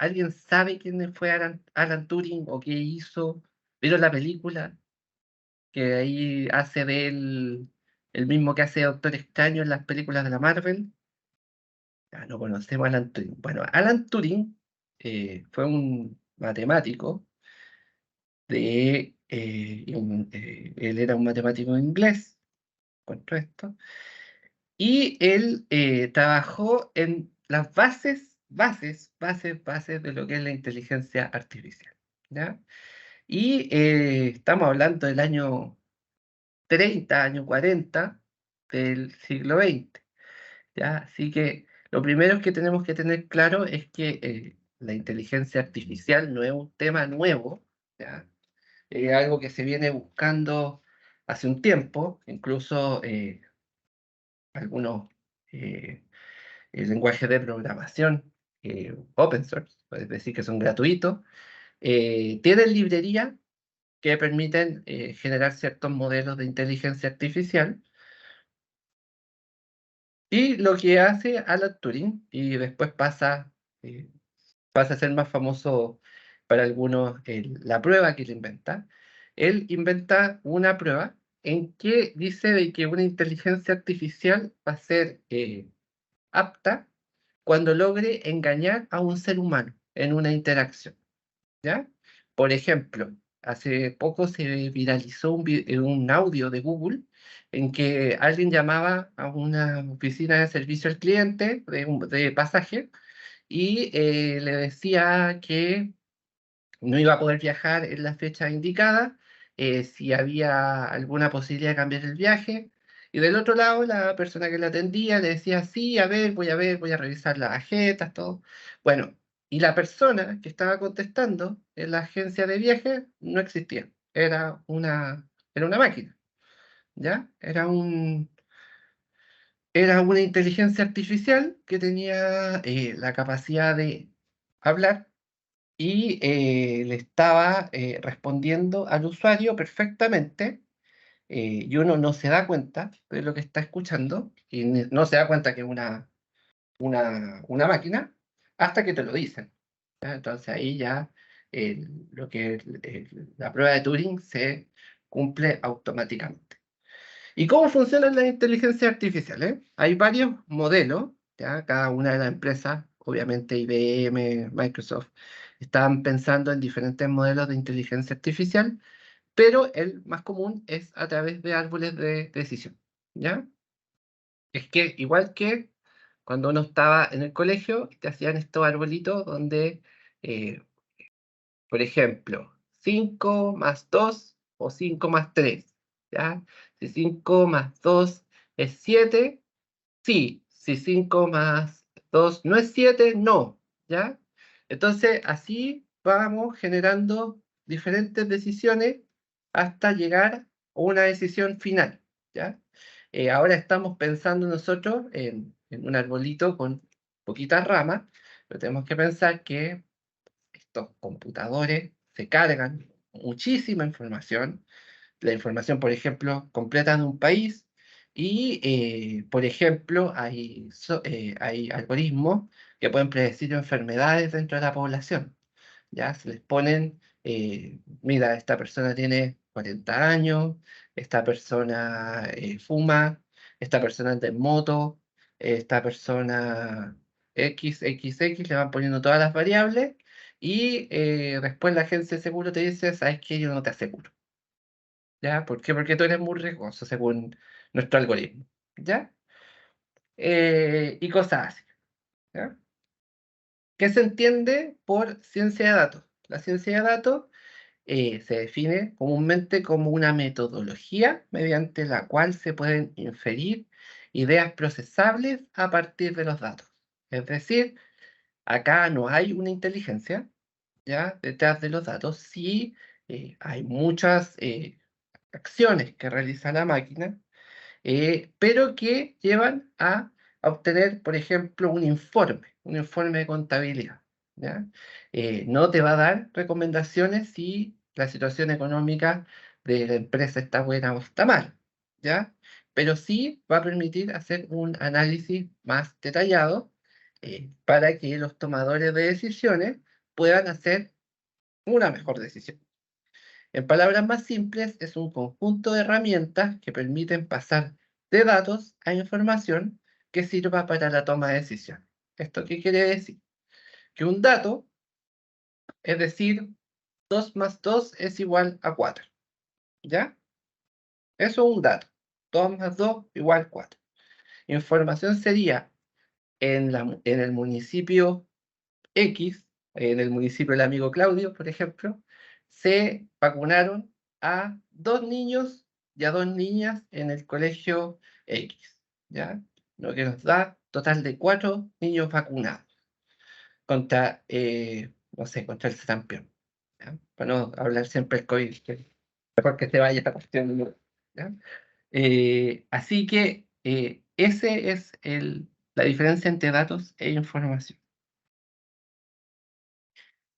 ¿Alguien sabe quién fue Alan Turing o qué hizo? ¿Vieron la película? Que ahí hace de él el mismo que hace Doctor Extraño en las películas de la Marvel. Ya no conocemos a Alan Turing. Bueno, Alan Turing fue un matemático él era un matemático inglés, cuento esto, y él trabajó en las bases de lo que es la inteligencia artificial, ¿ya? Y estamos hablando del año 30, año 40 del siglo XX, ¿ya? Así que lo primero que tenemos que tener claro es que la inteligencia artificial no es un tema nuevo, ¿ya? Es algo que se viene buscando hace un tiempo, incluso algunos eh, lenguajes de programación open source, es decir, que son gratuitos, tienen librerías que permiten generar ciertos modelos de inteligencia artificial. Y lo que hace Alan Turing, y después eh, pasa a ser más famoso para algunos la prueba que él inventa una prueba en que dice de que una inteligencia artificial va a ser apta cuando logre engañar a un ser humano en una interacción, ¿ya? Por ejemplo, hace poco se viralizó un audio de Google en que alguien llamaba a una oficina de servicio al cliente de pasaje y le decía que no iba a poder viajar en la fecha indicada, si había alguna posibilidad de cambiar el viaje. Y del otro lado, la persona que le atendía le decía, sí, a ver, voy a revisar las agendas, todo. Bueno, y la persona que estaba contestando en la agencia de viaje no existía. Era una máquina, ¿ya? Era una inteligencia artificial que tenía la capacidad de hablar y le estaba respondiendo al usuario perfectamente, y uno no se da cuenta de lo que está escuchando y no se da cuenta que es una máquina hasta que te lo dicen, ¿ya? Entonces ahí ya la prueba de Turing se cumple automáticamente. ¿Y cómo funcionan las inteligencias artificiales? Hay varios modelos, ¿ya? Cada una de las empresas, obviamente IBM, Microsoft, están pensando en diferentes modelos de inteligencia artificial, pero el más común es a través de árboles de decisión, ¿ya? Es que igual que cuando uno estaba en el colegio, te hacían estos arbolitos donde, eh, por ejemplo, 5 más 2 o 5 más 3, ¿ya? Si 5 más 2 es 7, sí. Si 5 más 2 no es 7, no, ¿ya? Entonces, así vamos generando diferentes decisiones hasta llegar a una decisión final, ¿ya? Ahora estamos pensando nosotros en un arbolito con poquitas ramas, pero tenemos que pensar que estos computadores se cargan muchísima información. La información, por ejemplo, completa de un país y, por ejemplo, hay algoritmos que pueden predecir enfermedades dentro de la población. Ya se les ponen, mira, esta persona tiene 40 años, esta persona fuma, esta persona anda en moto, esta persona XXX, le van poniendo todas las variables y después la agencia de seguro te dice, ¿sabes qué? Yo no te aseguro. ¿Ya? ¿Por qué? Porque tú eres muy riesgoso según nuestro algoritmo. ¿Ya? Y cosas así. ¿Ya? ¿Qué se entiende por ciencia de datos? La ciencia de datos se define comúnmente como una metodología mediante la cual se pueden inferir ideas procesables a partir de los datos. Es decir, acá no hay una inteligencia, ¿ya? Detrás de los datos, sí hay muchas acciones que realiza la máquina, pero que llevan a obtener, por ejemplo, un informe de contabilidad, ¿ya? No te va a dar recomendaciones si la situación económica de la empresa está buena o está mal, ¿ya? Pero sí va a permitir hacer un análisis más detallado para que los tomadores de decisiones puedan hacer una mejor decisión. En palabras más simples, es un conjunto de herramientas que permiten pasar de datos a información que sirva para la toma de decisiones. ¿Esto qué quiere decir? Que un dato, es decir, 2 más 2 es igual a 4, ¿ya? Eso es un dato. 2 más 2 igual a 4. Información sería en el municipio X, en el municipio del amigo Claudio, por ejemplo, se vacunaron a 2 niños y a 2 niñas en el colegio X, ¿ya? Lo que nos da total de 4 niños vacunados contra, no sé, contra el sarampión, ¿ya? Para no hablar siempre del COVID, mejor que se vaya esta cuestión, ¿ya? Así que ese es la diferencia entre datos e información.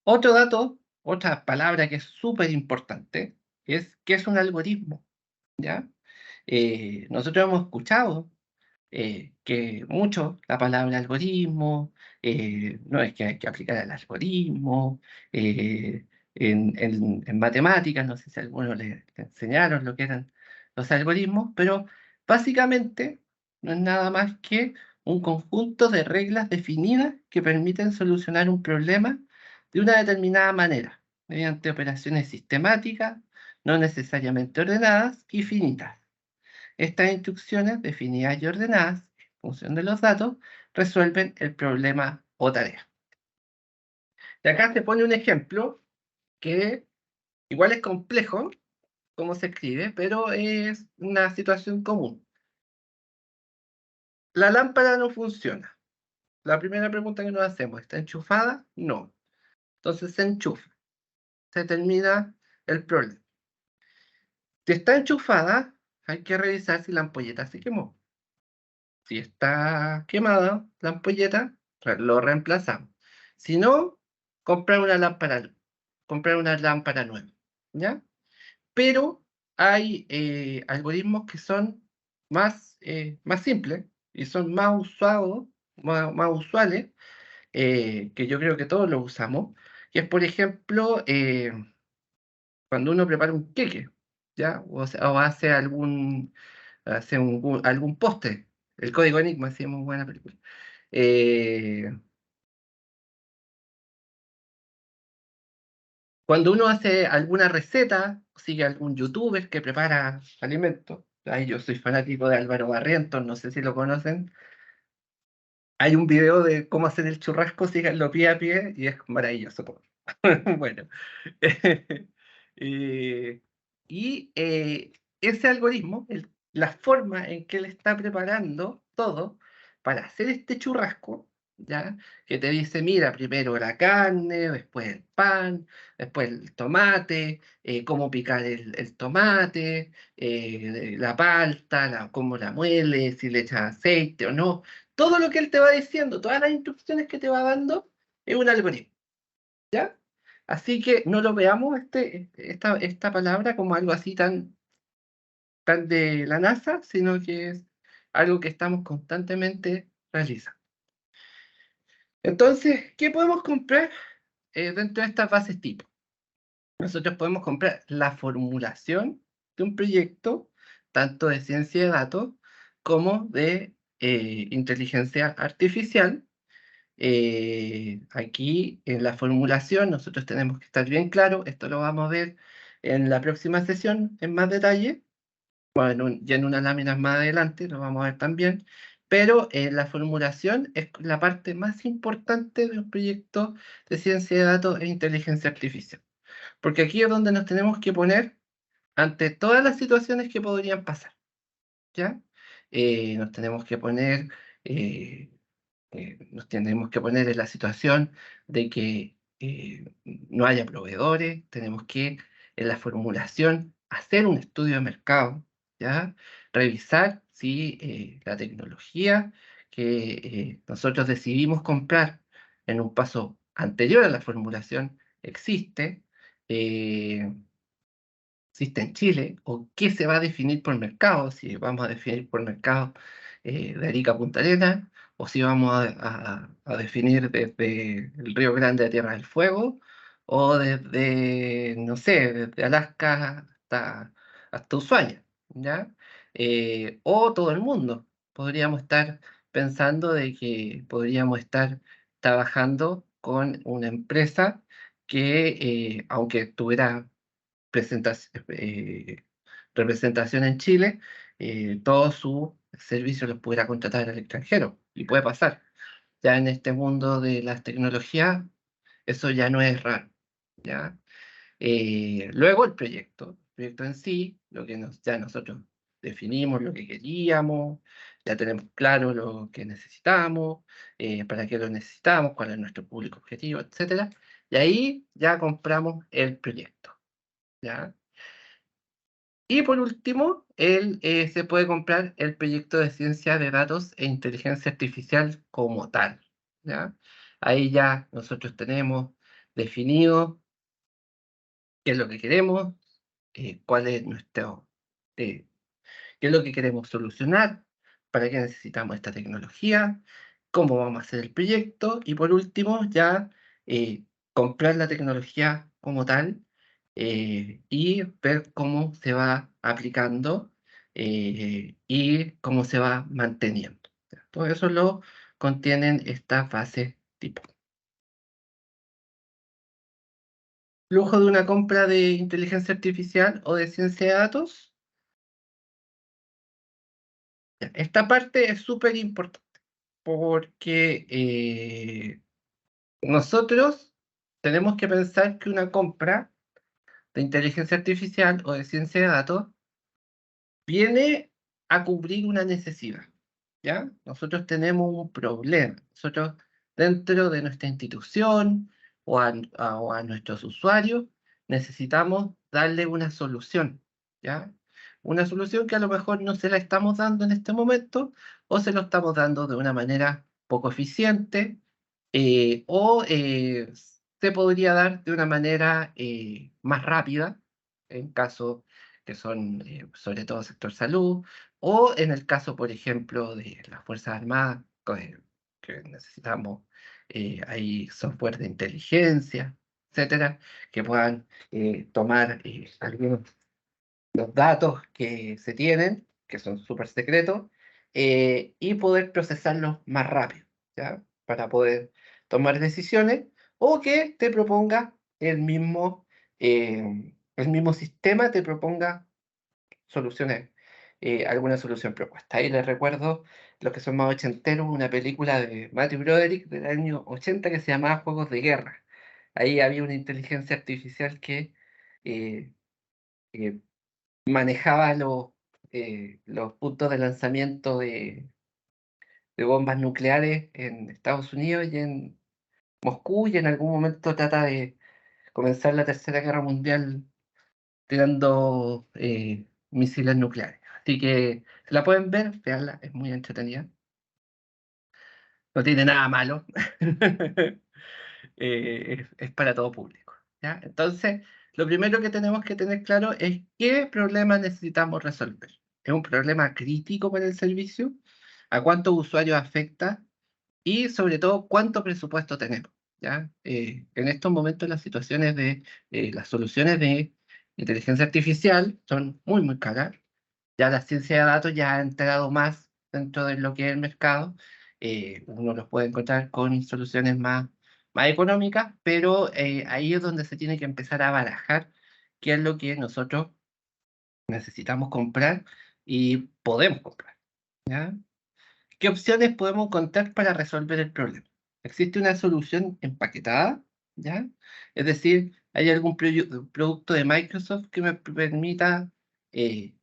Otro dato, otra palabra que es súper importante, es qué es un algoritmo, ¿ya? Nosotros hemos escuchado que mucho la palabra algoritmo, no es que hay que aplicar el algoritmo, en matemáticas, no sé si a algunos le enseñaron lo que eran los algoritmos, pero básicamente no es nada más que un conjunto de reglas definidas que permiten solucionar un problema de una determinada manera, mediante operaciones sistemáticas, no necesariamente ordenadas y finitas. Estas instrucciones, definidas y ordenadas en función de los datos, resuelven el problema o tarea. Y acá se pone un ejemplo que igual es complejo cómo se escribe, pero es una situación común. La lámpara no funciona. La primera pregunta que nos hacemos, ¿está enchufada? No. Entonces se enchufa. Se termina el problema. Si está enchufada, hay que revisar si la ampolleta se quemó. Si está quemada la ampolleta, lo reemplazamos. Si no, comprar una lámpara nueva, ¿ya? Pero hay algoritmos que son más simples y son más usados, más usuales, que yo creo que todos los usamos, que es, por ejemplo, cuando uno prepara un queque, ¿ya? O hace algún postre. El Código Enigma, sí, es muy buena película. Eh, Cuando uno hace alguna receta, sigue algún youtuber que prepara alimentos. Ay, yo soy fanático de Álvaro Barrientos, no sé si lo conocen. Hay un video de cómo hacer el churrasco, síganlo pie a pie, y es maravilloso. Bueno. Eh, y ese algoritmo, la forma en que él está preparando todo para hacer este churrasco, ¿ya? Que te dice, mira, primero la carne, después el pan, después el tomate, cómo picar el tomate, la palta, cómo la muele, si le echas aceite o no. Todo lo que él te va diciendo, todas las instrucciones que te va dando, es un algoritmo, ¿ya? Así que no lo veamos esta palabra como algo así tan de la NASA, sino que es algo que estamos constantemente realizando. Entonces, ¿qué podemos comprar dentro de estas bases tipo? Nosotros podemos comprar la formulación de un proyecto, tanto de ciencia de datos como de inteligencia artificial. Aquí en la formulación nosotros tenemos que estar bien claro, esto lo vamos a ver en la próxima sesión en más detalle, bueno, ya en unas láminas más adelante lo vamos a ver también, pero la formulación es la parte más importante de un proyecto de ciencia de datos e inteligencia artificial, porque aquí es donde nos tenemos que poner ante todas las situaciones que podrían pasar, ¿ya? Nos tenemos que poner... eh, nos tenemos que poner en la situación de que no haya proveedores, tenemos que en la formulación hacer un estudio de mercado, ¿ya? Revisar si la tecnología que nosotros decidimos comprar en un paso anterior a la formulación eh, existe en Chile, o qué se va a definir por mercado, si vamos a definir por mercado de Arica a Punta Arenas, o si vamos a definir desde el Río Grande a Tierra del Fuego, o desde, no sé, desde Alaska hasta Ushuaia, ¿ya? O todo el mundo. Podríamos estar pensando de que podríamos estar trabajando con una empresa que, aunque tuviera representación en Chile, todos sus servicios los pudiera contratar al extranjero. Y puede pasar. Ya en este mundo de las tecnologías, eso ya no es raro. ¿Ya? Luego el proyecto en sí, lo que ya nosotros definimos lo que queríamos, ya tenemos claro lo que necesitamos, para qué lo necesitamos, cuál es nuestro público objetivo, etcétera. Y ahí ya compramos el proyecto. ¿Ya? Y por último, se puede comprar el proyecto de ciencia de datos e inteligencia artificial como tal. ¿Ya? Ahí ya nosotros tenemos definido qué es lo que queremos, cuál es eh, qué es lo que queremos solucionar, para qué necesitamos esta tecnología, cómo vamos a hacer el proyecto y por último ya eh, comprar la tecnología como tal, y ver cómo se va aplicando, y cómo se va manteniendo. ¿Ya? Todo eso lo contienen estas fases tipo. Flujo de una compra de inteligencia artificial o de ciencia de datos. Ya, esta parte es súper importante porque nosotros tenemos que pensar que una compra de inteligencia artificial o de ciencia de datos viene a cubrir una necesidad, ¿ya? Nosotros tenemos un problema. Nosotros dentro de nuestra institución o a nuestros usuarios necesitamos darle una solución, ¿ya? Una solución que a lo mejor no se la estamos dando en este momento o se lo estamos dando de una manera poco eficiente, o se podría dar de una manera más rápida en caso que son sobre todo sector salud, o en el caso, por ejemplo, de las Fuerzas Armadas, que necesitamos, hay software de inteligencia, etcétera, que puedan tomar algunos los datos que se tienen, que son súper secretos, y poder procesarlos más rápido, ¿ya? Para poder tomar decisiones o que te proponga el mismo sistema, te proponga soluciones, alguna solución propuesta. Ahí les recuerdo, los que son más ochenteros, una película de Matthew Broderick del año 80 que se llamaba Juegos de Guerra. Ahí había una inteligencia artificial que eh, eh, manejaba los puntos de lanzamiento de bombas nucleares en Estados Unidos y en Moscú, y en algún momento trata de comenzar la Tercera Guerra Mundial tirando misiles nucleares. Así que se la pueden ver, veanla, es muy entretenida. No tiene nada malo. Es para todo público. ¿Ya? Entonces, lo primero que tenemos que tener claro es qué problema necesitamos resolver. ¿Es un problema crítico para el servicio? ¿A cuántos usuarios afecta? Y sobre todo, ¿cuánto presupuesto tenemos? ¿Ya? En estos momentos las situaciones las soluciones de inteligencia artificial son muy, muy caras. Ya la ciencia de datos ya ha entrado más dentro de lo que es el mercado. Uno los puede encontrar con soluciones más económicas, pero ahí es donde se tiene que empezar a barajar qué es lo que nosotros necesitamos comprar y podemos comprar. ¿Ya? ¿Qué opciones podemos encontrar para resolver el problema? ¿Existe una solución empaquetada? ¿Ya? Es decir, ¿hay algún producto de Microsoft que me permita eh,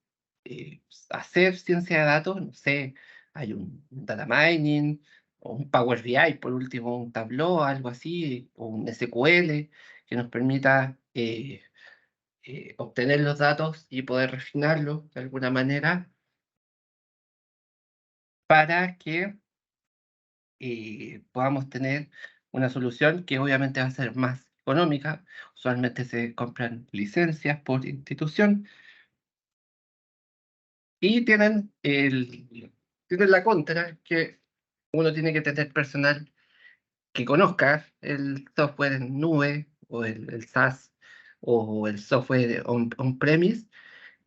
hacer ciencia de datos? No sé, hay un data mining, o un Power BI, por último, un Tableau, algo así, o un SQL que nos permita obtener los datos y poder refinarlos de alguna manera para que podamos tener una solución que obviamente va a ser más económica. Usualmente se compran licencias por institución y tienen la contra, que Uno tiene que tener personal que conozca el software en nube o el SaaS o el software on-premise,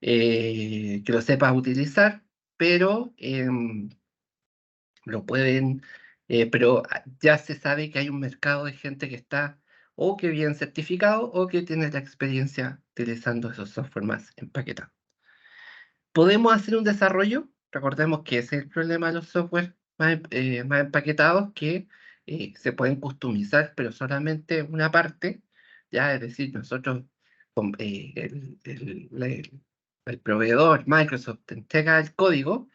que lo sepa utilizar, pero lo pueden, pero ya se sabe que hay un mercado de gente que está o que bien certificado o que tiene la experiencia utilizando esos software más empaquetados. ¿Podemos hacer un desarrollo? Recordemos que ese es el problema de los software más empaquetados, que se pueden customizar, pero solamente una parte, ya, es decir, nosotros, el proveedor Microsoft te entrega el código,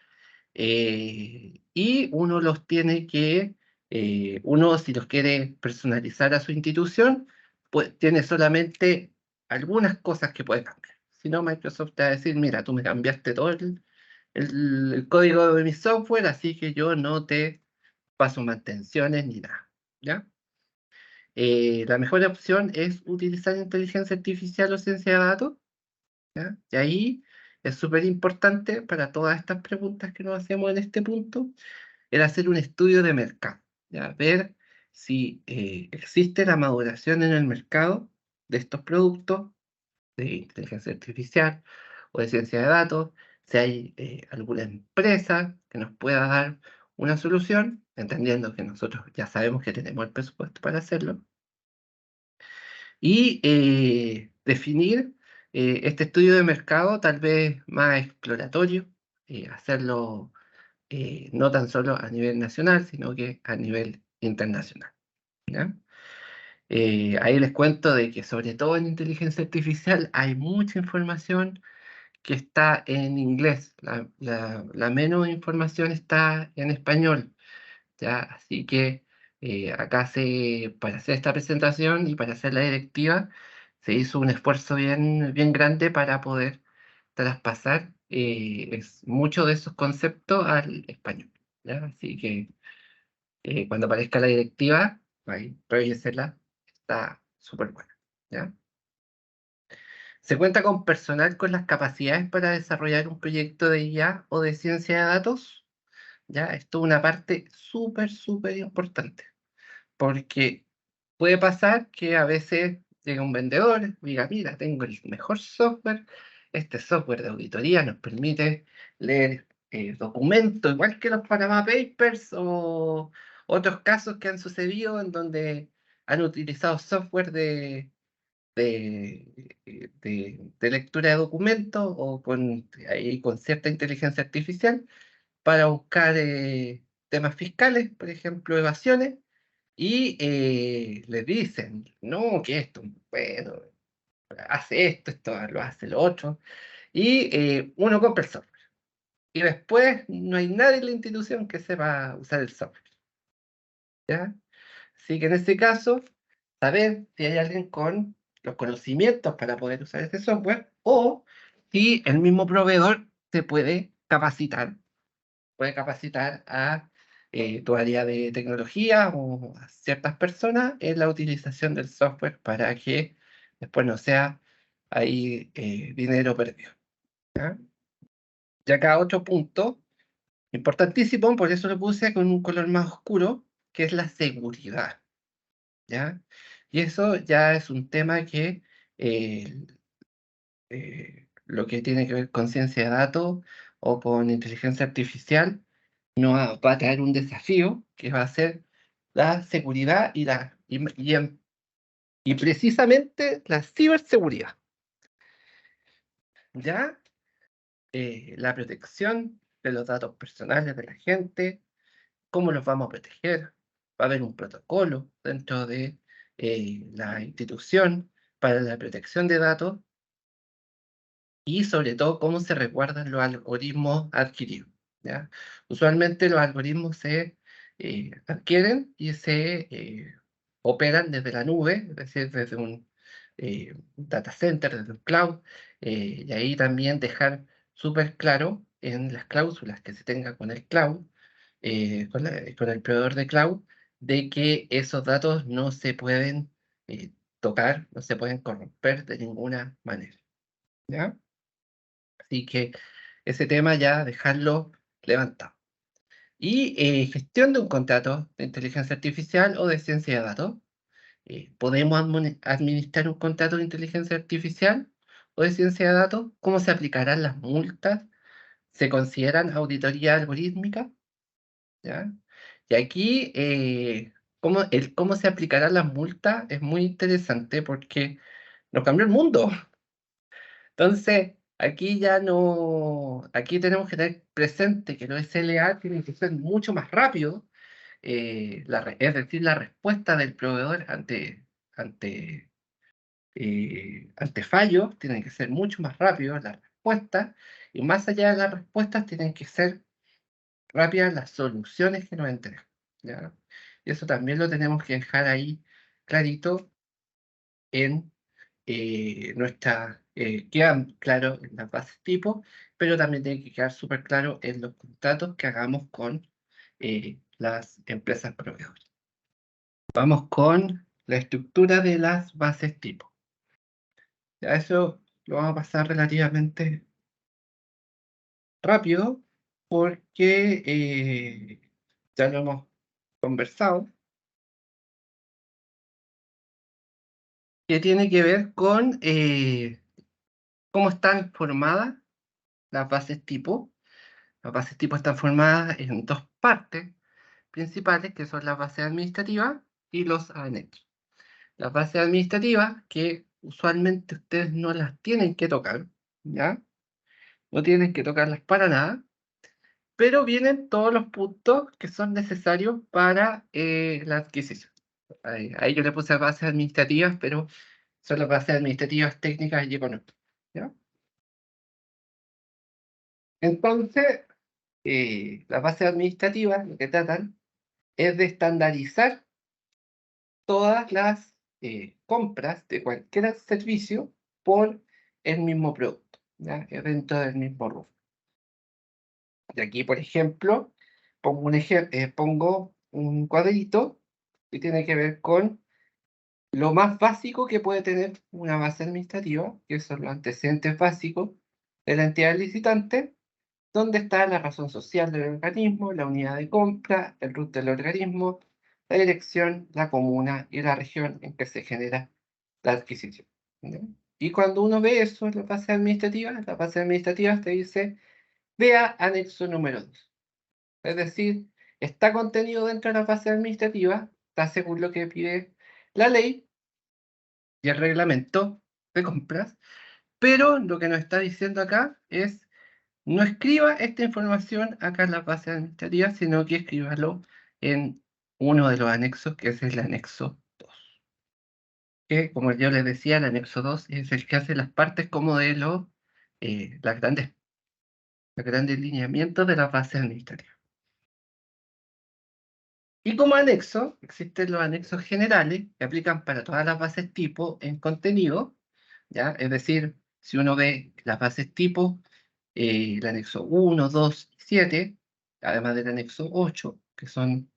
y uno los tiene que, uno si los quiere personalizar a su institución, pues tiene solamente algunas cosas que puede cambiar. Si no, Microsoft te va a decir, mira, tú me cambiaste todo el código de mi software, así que yo no te paso mantenciones ni nada, ¿ya? La mejor opción es utilizar inteligencia artificial o ciencia de datos, ¿ya? Y ahí es súper importante para todas estas preguntas que nos hacemos en este punto, era hacer un estudio de mercado, ¿ya? Ver si existe la maduración en el mercado de estos productos de inteligencia artificial o de ciencia de datos, si hay alguna empresa que nos pueda dar una solución, entendiendo que nosotros ya sabemos que tenemos el presupuesto para hacerlo, y definir este estudio de mercado tal vez más exploratorio, hacerlo no tan solo a nivel nacional, sino que a nivel internacional, ¿ya? Ahí les cuento de que sobre todo en inteligencia artificial hay mucha información que está en inglés, la menos información está en español, ¿ya? Así que acá para hacer esta presentación y para hacer la directiva, se hizo un esfuerzo bien grande para poder traspasar muchos de esos conceptos al español, ¿ya? Así que cuando aparezca la directiva, ahí, revísela, está súper buena, ¿ya? Se cuenta con personal con las capacidades para desarrollar un proyecto de IA o de ciencia de datos, ¿ya? Esto es una parte súper importante, porque puede pasar que a veces llega un vendedor y diga, mira, tengo el mejor software, este software de auditoría nos permite leer documentos, igual que los Panama Papers o otros casos que han sucedido en donde han utilizado software de lectura de documentos o ahí con cierta inteligencia artificial para buscar temas fiscales, por ejemplo, evasiones, y les dicen, no, que esto, bueno, hace esto lo hace lo otro, y uno compra el software. Y después no hay nadie en la institución que sepa usar el software, ¿ya? Así que en este caso, saber si hay alguien con los conocimientos para poder usar este software o si el mismo proveedor se puede capacitar a tu área de tecnología o a ciertas personas en la utilización del software para que después no sea ahí dinero perdido, ¿ya? Y acá otro punto importantísimo, por eso lo puse con un color más oscuro, que es la seguridad, ¿ya? Y eso ya es un tema que eh, lo que tiene que ver con ciencia de datos o con inteligencia artificial va a traer un desafío que va a ser la seguridad y precisamente la ciberseguridad, ¿ya? La protección de los datos personales de la gente, cómo los vamos a proteger. Va a haber un protocolo dentro de la institución para la protección de datos y sobre todo cómo se resguardan los algoritmos adquiridos, ¿ya? Usualmente los algoritmos se adquieren y se operan desde la nube, es decir, desde un data center, desde un cloud, y ahí también dejar súper claro en las cláusulas que se tenga con el cloud, con el proveedor de cloud, de que esos datos no se pueden tocar, no se pueden corromper de ninguna manera, ¿ya? Así que ese tema ya dejarlo levantado. Y gestión de un contrato de inteligencia artificial o de ciencia de datos. ¿Podemos administrar un contrato de inteligencia artificial o de ciencia de datos? ¿Cómo se aplicarán las multas? ¿Se consideran auditoría algorítmica? ¿Ya? Y aquí, cómo se aplicarán las multas es muy interesante porque nos cambió el mundo. Entonces, aquí ya no, aquí tenemos que tener presente que los SLA tienen que ser mucho más rápidos, es decir, la respuesta del proveedor ante, ante fallos tienen que ser mucho más rápidos, las respuestas, y más allá de las respuestas tienen que ser rápidas las soluciones que nos entregan, ¿ya? Y eso también lo tenemos que dejar ahí clarito en quedan claro en las bases tipo, pero también tiene que quedar súper claro en los contratos que hagamos con las empresas proveedoras. Vamos con la estructura de las bases tipo. Ya eso lo vamos a pasar relativamente rápido porque ya lo hemos conversado, que tiene que ver con cómo están formadas las bases tipo. Las bases tipo están formadas en dos partes principales, que son las bases administrativas y los anexos. Las bases administrativas, que usualmente ustedes no las tienen que tocar, ¿ya? No tienen que tocarlas para nada, pero vienen todos los puntos que son necesarios para la adquisición. Ahí yo le puse bases administrativas, pero son las bases administrativas técnicas y económicas, ¿ya? Entonces, las bases administrativas lo que tratan es de estandarizar todas las compras de cualquier servicio por el mismo producto, ¿ya? Dentro del mismo rubro. Y aquí, por ejemplo, pongo un cuadrito que tiene que ver con lo más básico que puede tener una base administrativa, que son los antecedentes básicos de la entidad licitante, donde está la razón social del organismo, la unidad de compra, el RUT del organismo, la dirección, la comuna y la región en que se genera la adquisición, ¿ya? Y cuando uno ve eso en la base administrativa te dice, vea anexo número 2. Es decir, está contenido dentro de la base administrativa, está según lo que pide la ley y el reglamento de compras, pero lo que nos está diciendo acá es no escriba esta información acá en la base administrativa, sino que escríbalo en uno de los anexos, que es el anexo 2. Que, como yo les decía, el anexo 2 es el que hace las partes como de eh, las grandes, los grandes lineamientos de la base administrativa. Y como anexo, existen los anexos generales que aplican para todas las bases tipo en contenido, ¿ya? Es decir, si uno ve las bases tipo, el anexo 1, 2 y 7, además del anexo 8, que son,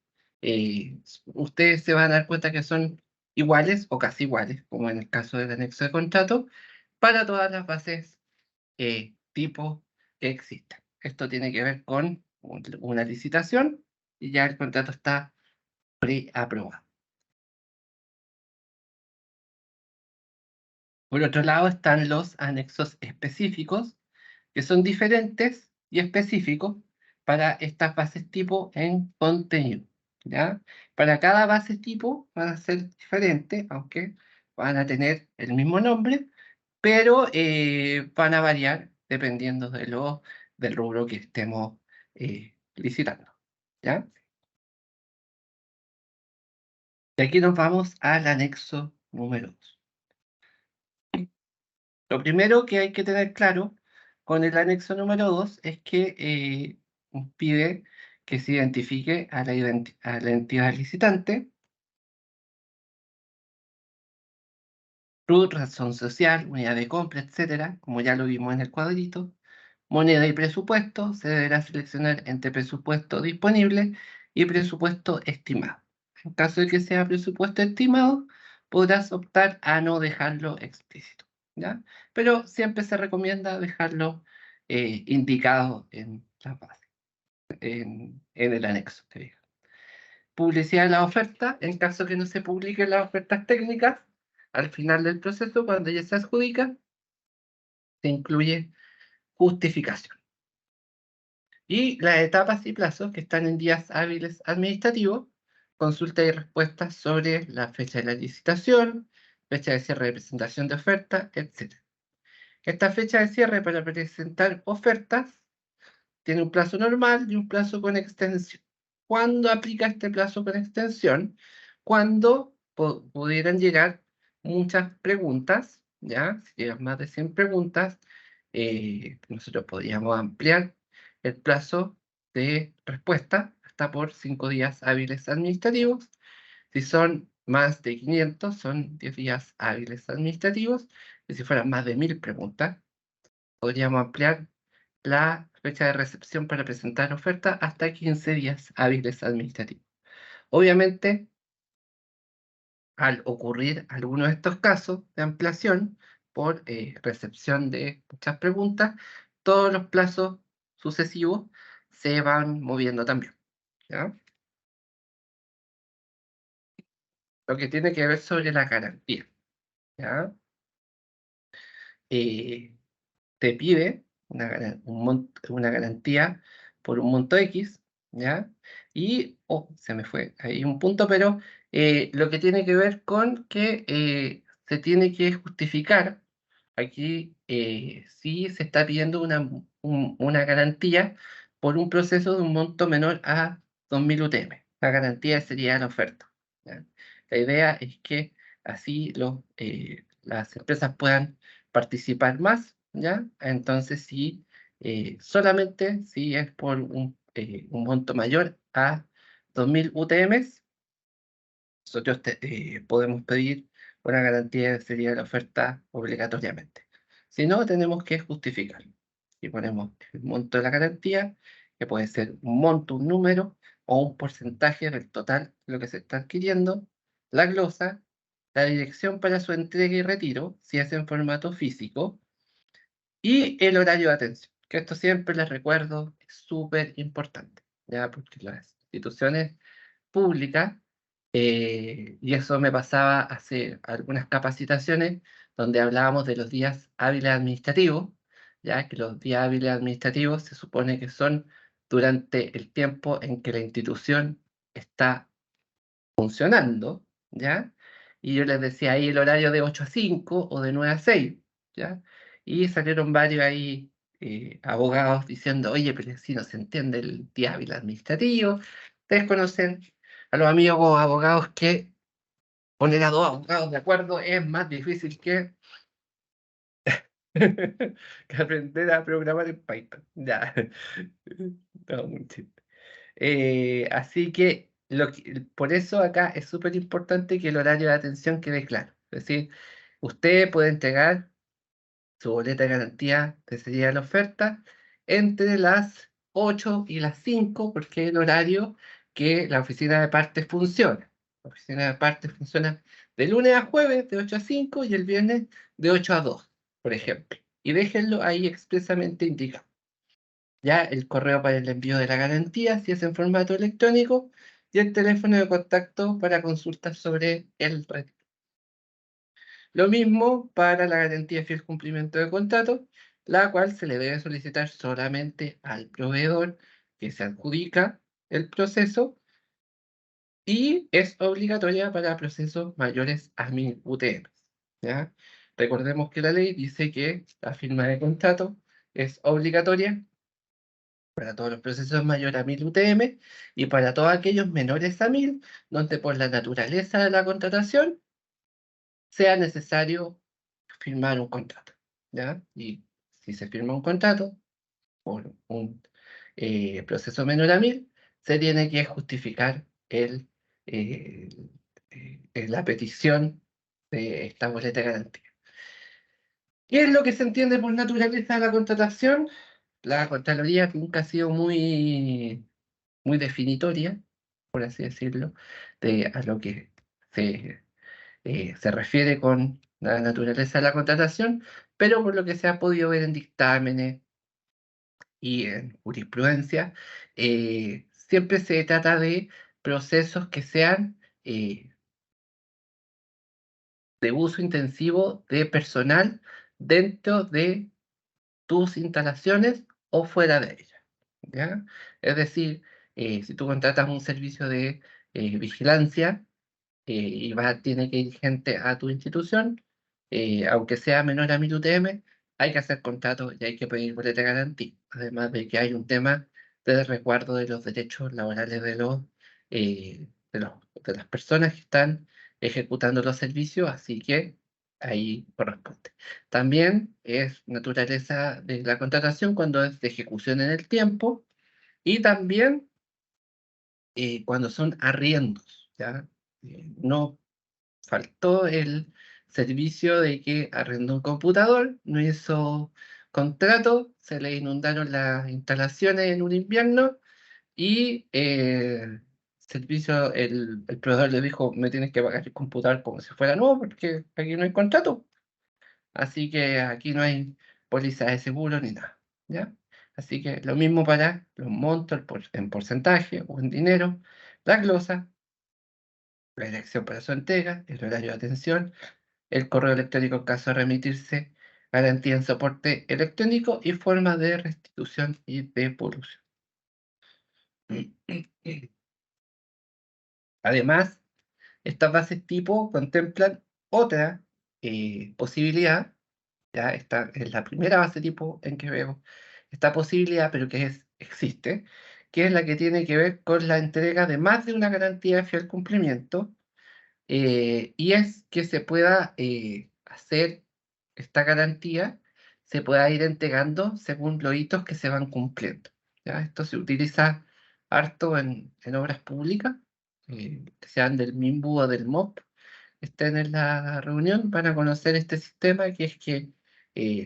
ustedes se van a dar cuenta que son iguales o casi iguales, como en el caso del anexo de contrato, para todas las bases tipo que existen. Esto tiene que ver con una licitación y ya el contrato está preaprobado. Por otro lado están los anexos específicos, que son diferentes y específicos para estas bases tipo en contenido, ¿ya? Para cada base tipo van a ser diferentes, aunque van a tener el mismo nombre, pero van a variar dependiendo del rubro que estemos licitando, ¿ya? Y aquí nos vamos al anexo número 2. Lo primero que hay que tener claro con el anexo número 2 es que pide que se identifique a la entidad licitante, RUT, razón social, unidad de compra, etcétera, como ya lo vimos en el cuadrito, moneda y presupuesto. Se deberá seleccionar entre presupuesto disponible y presupuesto estimado. En caso de que sea presupuesto estimado, podrás optar a no dejarlo explícito, ¿ya? Pero siempre se recomienda dejarlo indicado en la base. en el anexo, te digo. Publicidad de la oferta, en caso que no se publiquen las ofertas técnicas, al final del proceso, cuando ya se adjudica, se incluye justificación. Y las etapas y plazos que están en días hábiles administrativos, consulta y respuestas sobre la fecha de la licitación, fecha de cierre de presentación de ofertas, etc. Esta fecha de cierre para presentar ofertas tiene un plazo normal y un plazo con extensión. ¿Cuándo aplica este plazo con extensión? Cuando pudieran llegar muchas preguntas, ¿ya? Si llegan más de 100 preguntas, nosotros podríamos ampliar el plazo de respuesta hasta por 5 días hábiles administrativos. Si son más de 500, son 10 días hábiles administrativos. Y si fueran más de 1000 preguntas, podríamos ampliar la fecha de recepción para presentar oferta hasta 15 días hábiles administrativos. Obviamente, al ocurrir alguno de estos casos de ampliación por recepción de muchas preguntas, todos los plazos sucesivos se van moviendo también, ¿ya? Lo que tiene que ver sobre la garantía, ¿ya? Eh, te pide una garantía por un monto X, ¿ya? Y, se me fue ahí un punto, pero lo que tiene que ver con que se tiene que justificar, aquí sí se está pidiendo una garantía por un proceso de un monto menor a 2.000 UTM. La garantía sería la oferta, ¿ya? La idea es que así las empresas puedan participar más, ¿ya? Entonces, sí, solamente si es por un monto mayor a 2.000 UTMs, nosotros podemos pedir una garantía que sería la oferta obligatoriamente. Si no, tenemos que justificar. Y ponemos el monto de la garantía, que puede ser un monto, un número o un porcentaje del total de lo que se está adquiriendo, la glosa, la dirección para su entrega y retiro, si es en formato físico, y el horario de atención, que esto siempre les recuerdo, es súper importante, ¿ya? Porque las instituciones públicas, y eso me pasaba hace algunas capacitaciones donde hablábamos de los días hábiles administrativos, ya que los días hábiles administrativos se supone que son durante el tiempo en que la institución está funcionando, ¿ya? Y yo les decía ahí el horario de 8 a 5 o de 9 a 6, ¿ya? Y salieron varios ahí abogados diciendo, oye, pero si no se entiende el día hábil administrativo. Ustedes conocen a los amigos abogados que poner a dos abogados de acuerdo es más difícil que, que aprender a programar en Python. Ya. No, muy chiste. Así que, por eso acá es súper importante que el horario de atención quede claro. Es decir, usted puede entregar su boleta de garantía, que sería la oferta, entre las 8 y las 5, porque es el horario que la oficina de partes funciona. La oficina de partes funciona de lunes a jueves, de 8 a 5, y el viernes de 8 a 2, por ejemplo. Y déjenlo ahí expresamente indicado. Ya el correo para el envío de la garantía, si es en formato electrónico, y el teléfono de contacto para consultas sobre el retiro. Lo mismo para la garantía de fiel cumplimiento de contrato, la cual se le debe solicitar solamente al proveedor que se adjudica el proceso y es obligatoria para procesos mayores a 1.000 UTM. ¿Ya? Recordemos que la ley dice que la firma de contrato es obligatoria para todos los procesos mayores a 1.000 UTM y para todos aquellos menores a 1.000, donde por la naturaleza de la contratación sea necesario firmar un contrato, ¿ya? Y si se firma un contrato por un proceso menor a 1.000, se tiene que justificar eh, la petición de esta boleta de garantía. ¿Qué es lo que se entiende por naturaleza de la contratación? La Contraloría nunca ha sido muy definitoria, por así decirlo, a lo que se refiere con la naturaleza de la contratación, pero por lo que se ha podido ver en dictámenes y en jurisprudencia, siempre se trata de procesos que sean de uso intensivo de personal dentro de tus instalaciones o fuera de ellas, ¿ya? Es decir, si tú contratas un servicio de vigilancia, tiene que ir gente a tu institución, aunque sea menor a 1000 UTM, hay que hacer contrato y hay que pedir boleta de garantía. Además de que hay un tema de resguardo de los derechos laborales de las personas que están ejecutando los servicios, así que ahí corresponde. También es naturaleza de la contratación cuando es de ejecución en el tiempo y también cuando son arriendos, ¿ya? No faltó el servicio de que arrendó un computador, no hizo contrato, se le inundaron las instalaciones en un invierno y el proveedor le dijo, me tienes que pagar el computador como si fuera nuevo porque aquí no hay contrato. Así que aquí no hay póliza de seguro ni nada, ¿ya? Así que lo mismo para los montos en porcentaje o en dinero, la glosa, la dirección para su entrega, el horario de atención, el correo electrónico en caso de remitirse, garantía en soporte electrónico y forma de restitución y devolución. Además, estas bases tipo contemplan otra posibilidad, ya esta es la primera base tipo en que veo esta posibilidad, pero existe, que es la que tiene que ver con la entrega de más de una garantía de fiel cumplimiento, y es que se pueda hacer esta garantía, se pueda ir entregando según los hitos que se van cumpliendo. ¿Ya? Esto se utiliza harto en obras públicas, que sean del MIMBU o del MOP, estén en la reunión, van a conocer este sistema, que es que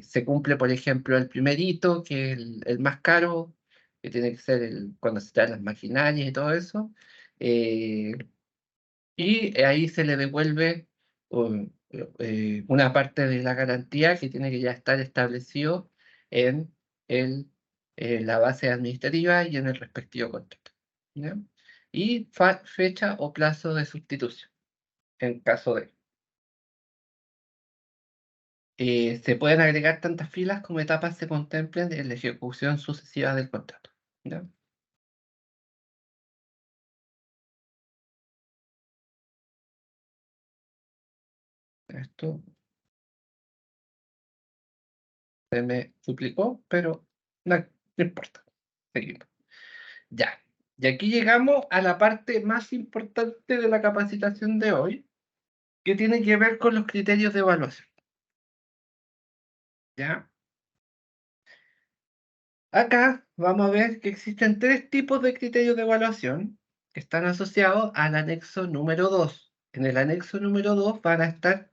se cumple, por ejemplo, el primer hito, que es el más caro, que tiene que ser cuando se traen las maquinarias y todo eso. eh, y ahí se le devuelve una parte de la garantía que tiene que ya estar establecido en la base administrativa y en el respectivo contrato, ¿ya? Y fecha o plazo de sustitución, en caso de... se pueden agregar tantas filas como etapas se contemplen en la ejecución sucesiva del contrato, ¿ya? Esto se me duplicó, pero no importa. Seguimos. Ya. Y aquí llegamos a la parte más importante de la capacitación de hoy, que tiene que ver con los criterios de evaluación. ¿Ya? Acá vamos a ver que existen tres tipos de criterios de evaluación que están asociados al anexo número 2. En el anexo número 2 van a estar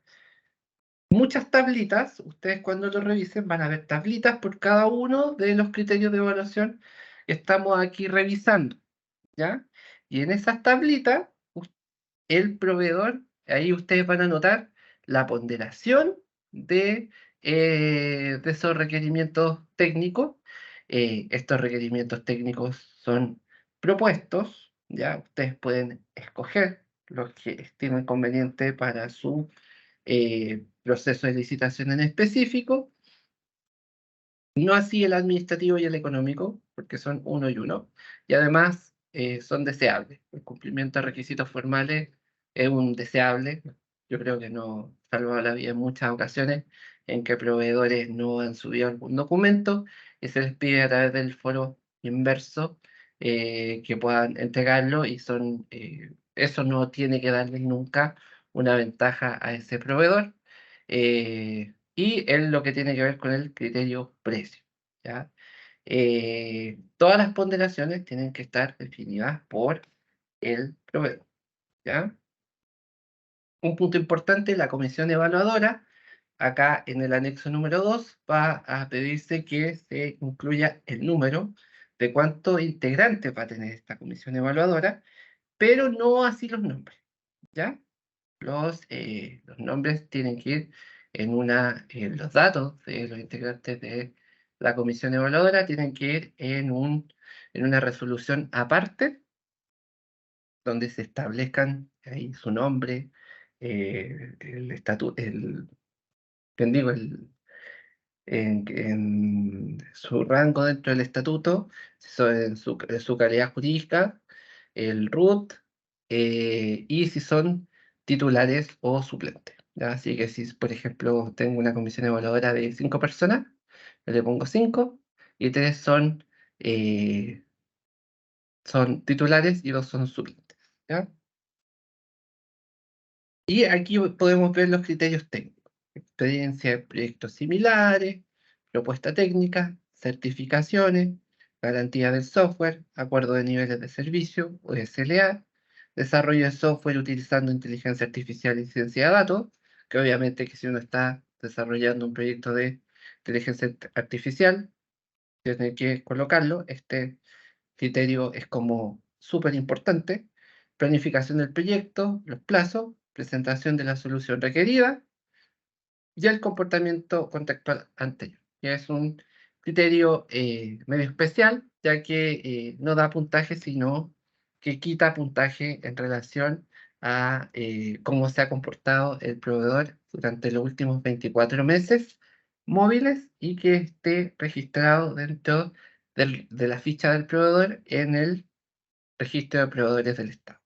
muchas tablitas. Ustedes cuando lo revisen van a ver tablitas por cada uno de los criterios de evaluación que estamos aquí revisando. ¿Ya? Y en esas tablitas el proveedor, ahí ustedes van a notar la ponderación de esos requerimientos técnicos. Estos requerimientos técnicos son propuestos, ya ustedes pueden escoger los que estimen conveniente para su proceso de licitación en específico, no así el administrativo y el económico, porque son uno y uno, y además son deseables. El cumplimiento de requisitos formales es un deseable. Yo creo que no salva la vida en muchas ocasiones en que proveedores no han subido algún documento y se les pide a través del foro inverso que puedan entregarlo y eso no tiene que darles nunca una ventaja a ese proveedor. Y es lo que tiene que ver con el criterio precio, ¿ya? Todas las ponderaciones tienen que estar definidas por el proveedor, ¿ya? Un punto importante, la comisión evaluadora, acá en el anexo número 2 va a pedirse que se incluya el número de cuántos integrantes va a tener esta comisión evaluadora, pero no así los nombres, ¿ya? Los nombres tienen que ir en los datos de los integrantes de la comisión evaluadora tienen que ir en una resolución aparte, donde se establezcan ahí su nombre, el estatuto, ¿quién digo? En su rango dentro del estatuto, en su calidad jurídica, el RUT, y si son titulares o suplentes, ¿ya? Así que si, por ejemplo, tengo una comisión evaluadora de 5 personas, yo le pongo 5 y 3 son titulares y 2 son suplentes, ¿ya? Y aquí podemos ver los criterios técnicos: experiencia en proyectos similares, propuesta técnica, certificaciones, garantía del software, acuerdo de niveles de servicio o SLA, desarrollo de software utilizando inteligencia artificial y ciencia de datos, que obviamente que si uno está desarrollando un proyecto de inteligencia artificial, tiene que colocarlo. Este criterio es como súper importante: planificación del proyecto, los plazos, presentación de la solución requerida y el comportamiento contextual anterior. Ya es un criterio medio especial, ya que no da puntaje, sino que quita puntaje en relación a cómo se ha comportado el proveedor durante los últimos 24 meses móviles y que esté registrado dentro de la ficha del proveedor en el registro de proveedores del Estado.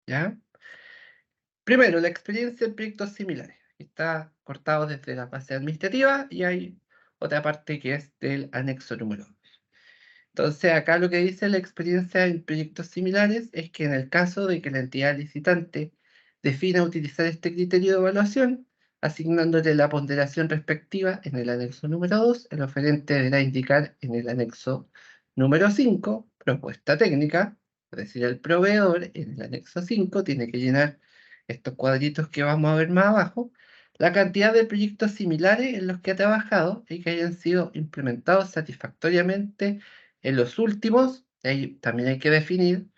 ¿Ya? Primero, la experiencia en proyectos similares. Está cortado desde la base administrativa y hay otra parte que es del anexo número 2. Entonces, acá lo que dice la experiencia en proyectos similares es que en el caso de que la entidad licitante defina utilizar este criterio de evaluación, asignándole la ponderación respectiva en el anexo número 2, el oferente deberá indicar en el anexo número 5, propuesta técnica, es decir, el proveedor en el anexo 5 tiene que llenar estos cuadritos que vamos a ver más abajo, la cantidad de proyectos similares en los que ha trabajado y que hayan sido implementados satisfactoriamente en los últimos. Ahí también hay que definir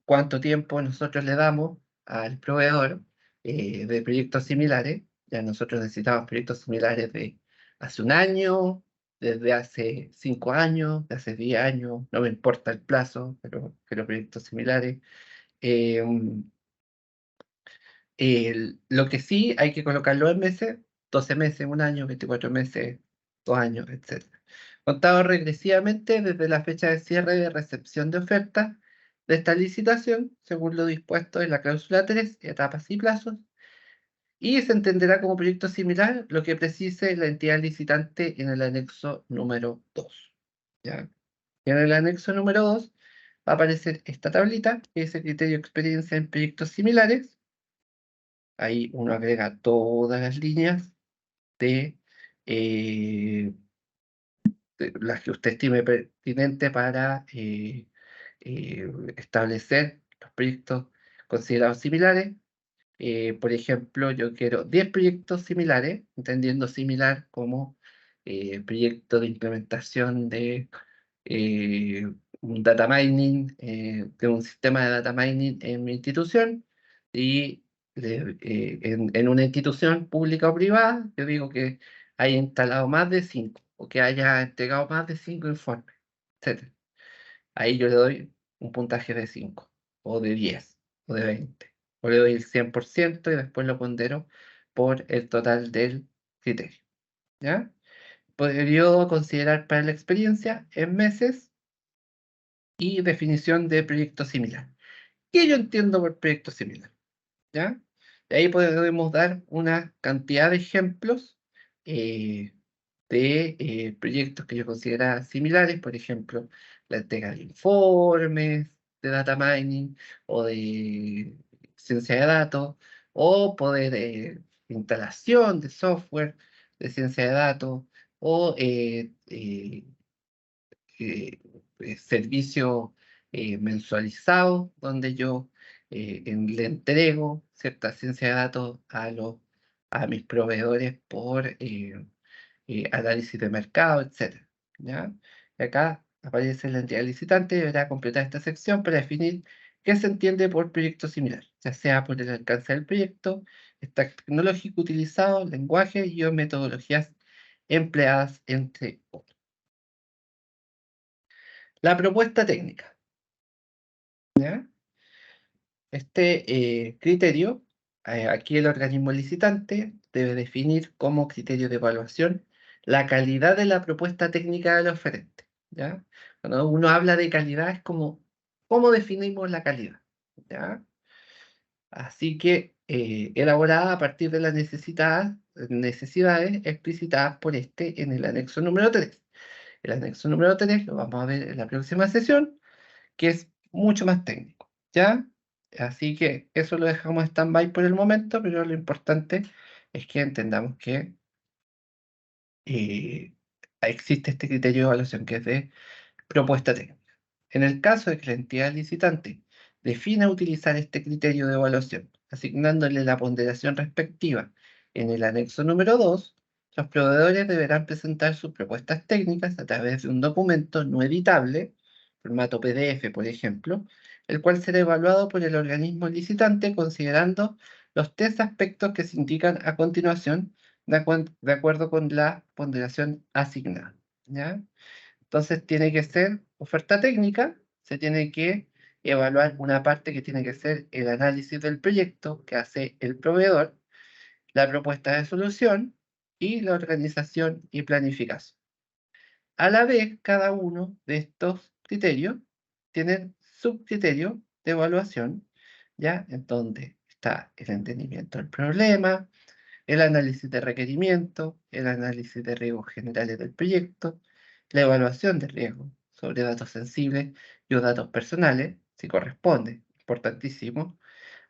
cuánto tiempo nosotros le damos al proveedor de proyectos similares. Ya nosotros necesitamos proyectos similares de hace un año, desde hace 5 años, de hace 10 años, no me importa el plazo, pero proyectos similares. Eh, lo que sí hay que colocarlo en meses: 12 meses, un año, 24 meses, 2 años, etc. Contado regresivamente desde la fecha de cierre de recepción de ofertas de esta licitación, según lo dispuesto en la cláusula 3, etapas y plazos, y se entenderá como proyecto similar lo que precise la entidad licitante en el anexo número 2. ¿Ya? Y en el anexo número 2 va a aparecer esta tablita, que es el criterio de experiencia en proyectos similares. Ahí uno agrega todas las líneas de, eh, las que usted estime pertinente para establecer los proyectos considerados similares. Por ejemplo, yo quiero 10 proyectos similares, entendiendo similar como proyecto de implementación de un data mining, de un sistema de data mining en mi institución. Y en una institución pública o privada, yo digo que haya instalado más de 5 o que haya entregado más de 5 informes, etc. Ahí yo le doy un puntaje de 5 o de 10 o de 20. O le doy el 100% y después lo pondero por el total del criterio. ¿Ya? Periodo considerar para la experiencia en meses y definición de proyecto similar. ¿Qué yo entiendo por proyecto similar? ¿Ya? De ahí podemos dar una cantidad de ejemplos eh, de proyectos que yo considero similares. Por ejemplo, la entrega de informes de data mining o de ciencia de datos, o poder instalación de software de ciencia de datos, o eh, servicio mensualizado, donde yo le entrego cierta ciencia de datos a mis proveedores por análisis de mercado, etc. ¿Ya? Y acá aparece la entidad licitante y deberá completar esta sección para definir qué se entiende por proyecto similar, ya sea por el alcance del proyecto, stack tecnológico utilizado, lenguaje y o metodologías empleadas, entre otros. La propuesta técnica, ¿ya? Este criterio, aquí el organismo licitante debe definir como criterio de evaluación la calidad de la propuesta técnica del oferente, ¿ya? Cuando uno habla de calidad es como, ¿cómo definimos la calidad? ¿Ya? Así que elaborada a partir de las necesidades explicitadas por este en el anexo número 3. El anexo número 3 lo vamos a ver en la próxima sesión, que es mucho más técnico, ¿ya? Así que eso lo dejamos en stand-by por el momento, pero lo importante es que entendamos que eh, existe este criterio de evaluación que es de propuesta técnica. En el caso de que la entidad licitante defina utilizar este criterio de evaluación, asignándole la ponderación respectiva en el anexo número 2, los proveedores deberán presentar sus propuestas técnicas a través de un documento no editable, formato PDF, por ejemplo, el cual será evaluado por el organismo licitante considerando los tres aspectos que se indican a continuación de acuerdo con la ponderación asignada, ¿ya? Entonces tiene que ser oferta técnica, se tiene que evaluar una parte que tiene que ser el análisis del proyecto que hace el proveedor, la propuesta de solución y la organización y planificación. A la vez, cada uno de estos criterios tienen subcriterios de evaluación, ¿ya? En donde está el entendimiento del problema, el análisis de requerimiento, el análisis de riesgos generales del proyecto, la evaluación de riesgos sobre datos sensibles y o datos personales, si corresponde, importantísimo,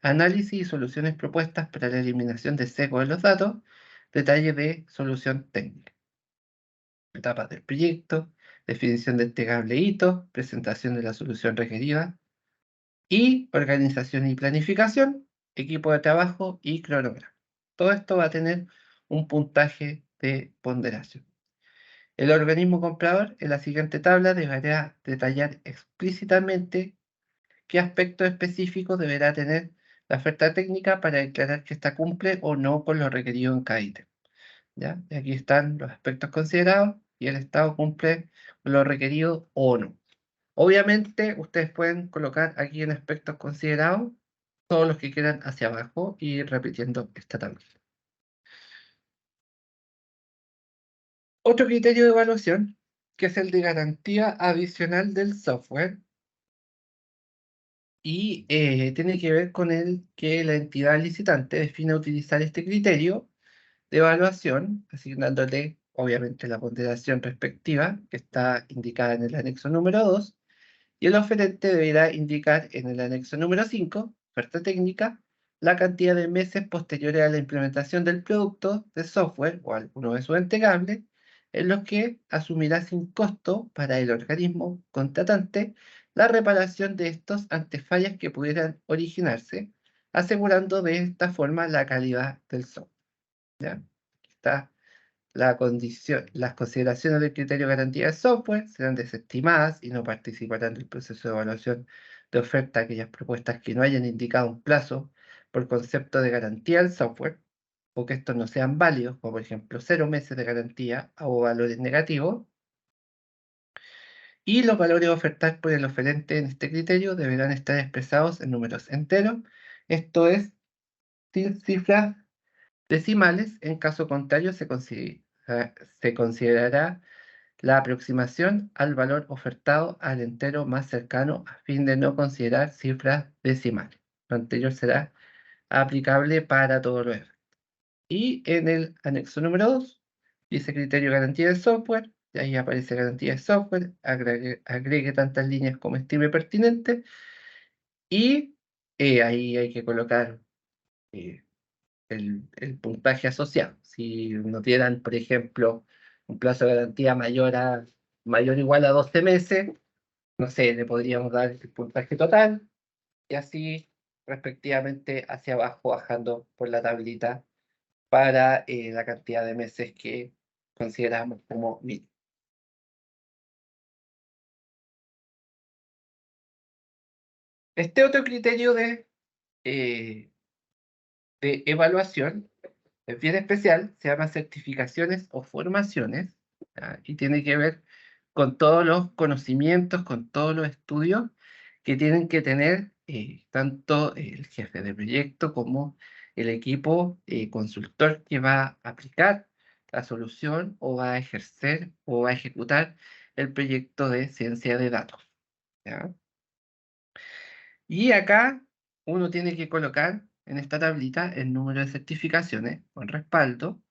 análisis y soluciones propuestas para la eliminación de sesgo de los datos, detalle de solución técnica, etapas del proyecto, definición de entregable hitos, presentación de la solución requerida y organización y planificación, equipo de trabajo y cronograma. Todo esto va a tener un puntaje de ponderación. El organismo comprador en la siguiente tabla deberá detallar explícitamente qué aspectos específicos deberá tener la oferta técnica para declarar que ésta cumple o no con lo requerido en cada ítem, ¿ya? Y aquí están los aspectos considerados y el Estado cumple con lo requerido o no. Obviamente, ustedes pueden colocar aquí en aspectos considerados todos los que quieran hacia abajo y ir repitiendo esta tabla. Otro criterio de evaluación, que es el de garantía adicional del software, y tiene que ver con el que la entidad licitante define utilizar este criterio de evaluación, asignándole obviamente la ponderación respectiva, que está indicada en el anexo número 2, y el oferente deberá indicar en el anexo número 5, oferta técnica, la cantidad de meses posteriores a la implementación del producto de software o alguno de sus entregables, en los que asumirá sin costo para el organismo contratante la reparación de estos ante fallas que pudieran originarse, asegurando de esta forma la calidad del software, ¿ya? Aquí está las consideraciones del criterio de garantía de software serán desestimadas y no participarán del proceso de evaluación de oferta aquellas propuestas que no hayan indicado un plazo por concepto de garantía del software o que estos no sean válidos, como por ejemplo 0 meses de garantía o valores negativos, y los valores ofertados por el oferente en este criterio deberán estar expresados en números enteros, esto es, sin cifras decimales, en caso contrario se considerará la aproximación al valor ofertado al entero más cercano a fin de no considerar cifras decimales. Lo anterior será aplicable para todos los efectos. Y en el anexo número 2 dice criterio de garantía de software, y ahí aparece garantía de software, agregue tantas líneas como estime pertinente, y ahí hay que colocar eh, el puntaje asociado. Si nos dieran, por ejemplo, un plazo de garantía mayor o igual a 12 meses, no sé, le podríamos dar el puntaje total y así respectivamente hacia abajo bajando por la tablita para la cantidad de meses que consideramos como mínimo. Este otro criterio eh, de evaluación es bien especial, se llama certificaciones o formaciones, ¿ya? Y tiene que ver con todos los conocimientos, con todos los estudios que tienen que tener tanto el jefe de proyecto como el equipo consultor que va a aplicar la solución o va a ejercer o va a ejecutar el proyecto de ciencia de datos, ¿ya? Y acá uno tiene que colocar en esta tablita el número de certificaciones con respaldo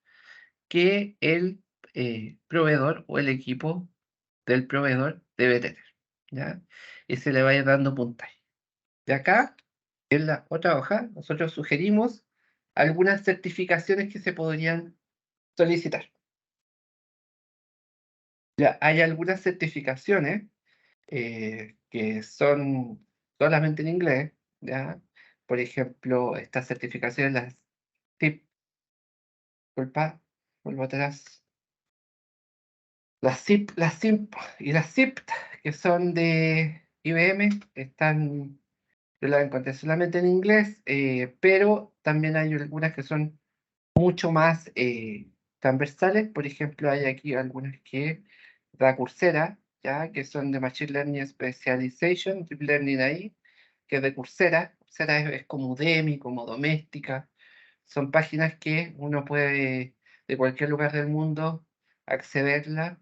que el proveedor o el equipo del proveedor debe tener, ¿ya? Y se le vaya dando puntaje. De acá, en la otra hoja, nosotros sugerimos algunas certificaciones que se podrían solicitar. Ya hay algunas certificaciones que son solamente en inglés, ¿ya? Por ejemplo, estas certificaciones, las TIP, disculpa, vuelvo atrás, las SIP, las SIMP y las SIPT, que son de IBM, están, yo las encontré solamente en inglés, pero también hay algunas que son mucho más transversales. Por ejemplo, hay aquí algunas que da Coursera, ya que son de Machine Learning Specialization, Deep Learning ahí, que es de Coursera. Coursera es como Udemy, como Doméstica. Son páginas que uno puede, de cualquier lugar del mundo, accederla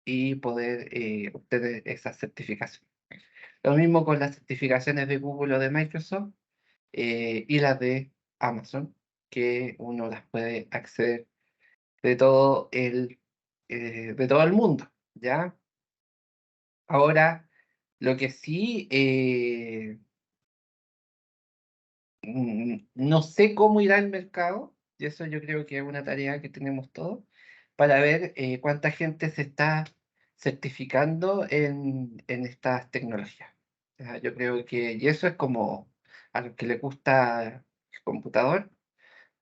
y poder obtener esas certificaciones. Lo mismo con las certificaciones de Google o de Microsoft y las de Amazon, que uno las puede acceder de todo el mundo, ¿ya? Ahora, lo que sí, no sé cómo irá el mercado, y eso yo creo que es una tarea que tenemos todos, para ver cuánta gente se está certificando en estas tecnologías. Ya, yo creo que, y eso es como a los que les gusta el computador,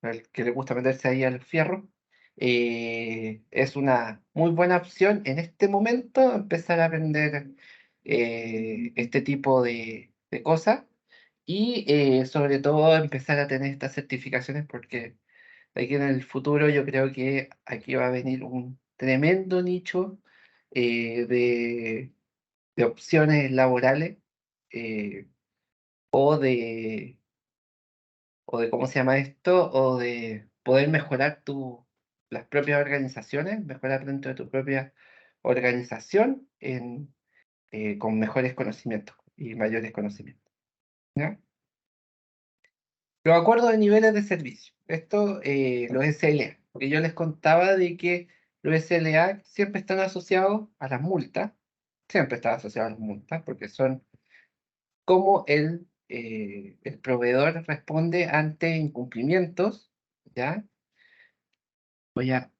al que le gusta meterse ahí al fierro, es una muy buena opción en este momento empezar a aprender este tipo de cosas y sobre todo empezar a tener estas certificaciones porque de aquí en el futuro yo creo que aquí va a venir un tremendo nicho de opciones laborales eh, o de ¿cómo se llama esto? O de poder mejorar las propias organizaciones, mejorar dentro de tu propia organización con mejores conocimientos y mayores conocimientos, ¿ya? Los acuerdos de niveles de servicio. Esto, los SLA, porque yo les contaba de que los SLA siempre están asociados a las multas, siempre están asociados a las multas, porque son cómo el proveedor responde ante incumplimientos, ¿ya? Voy a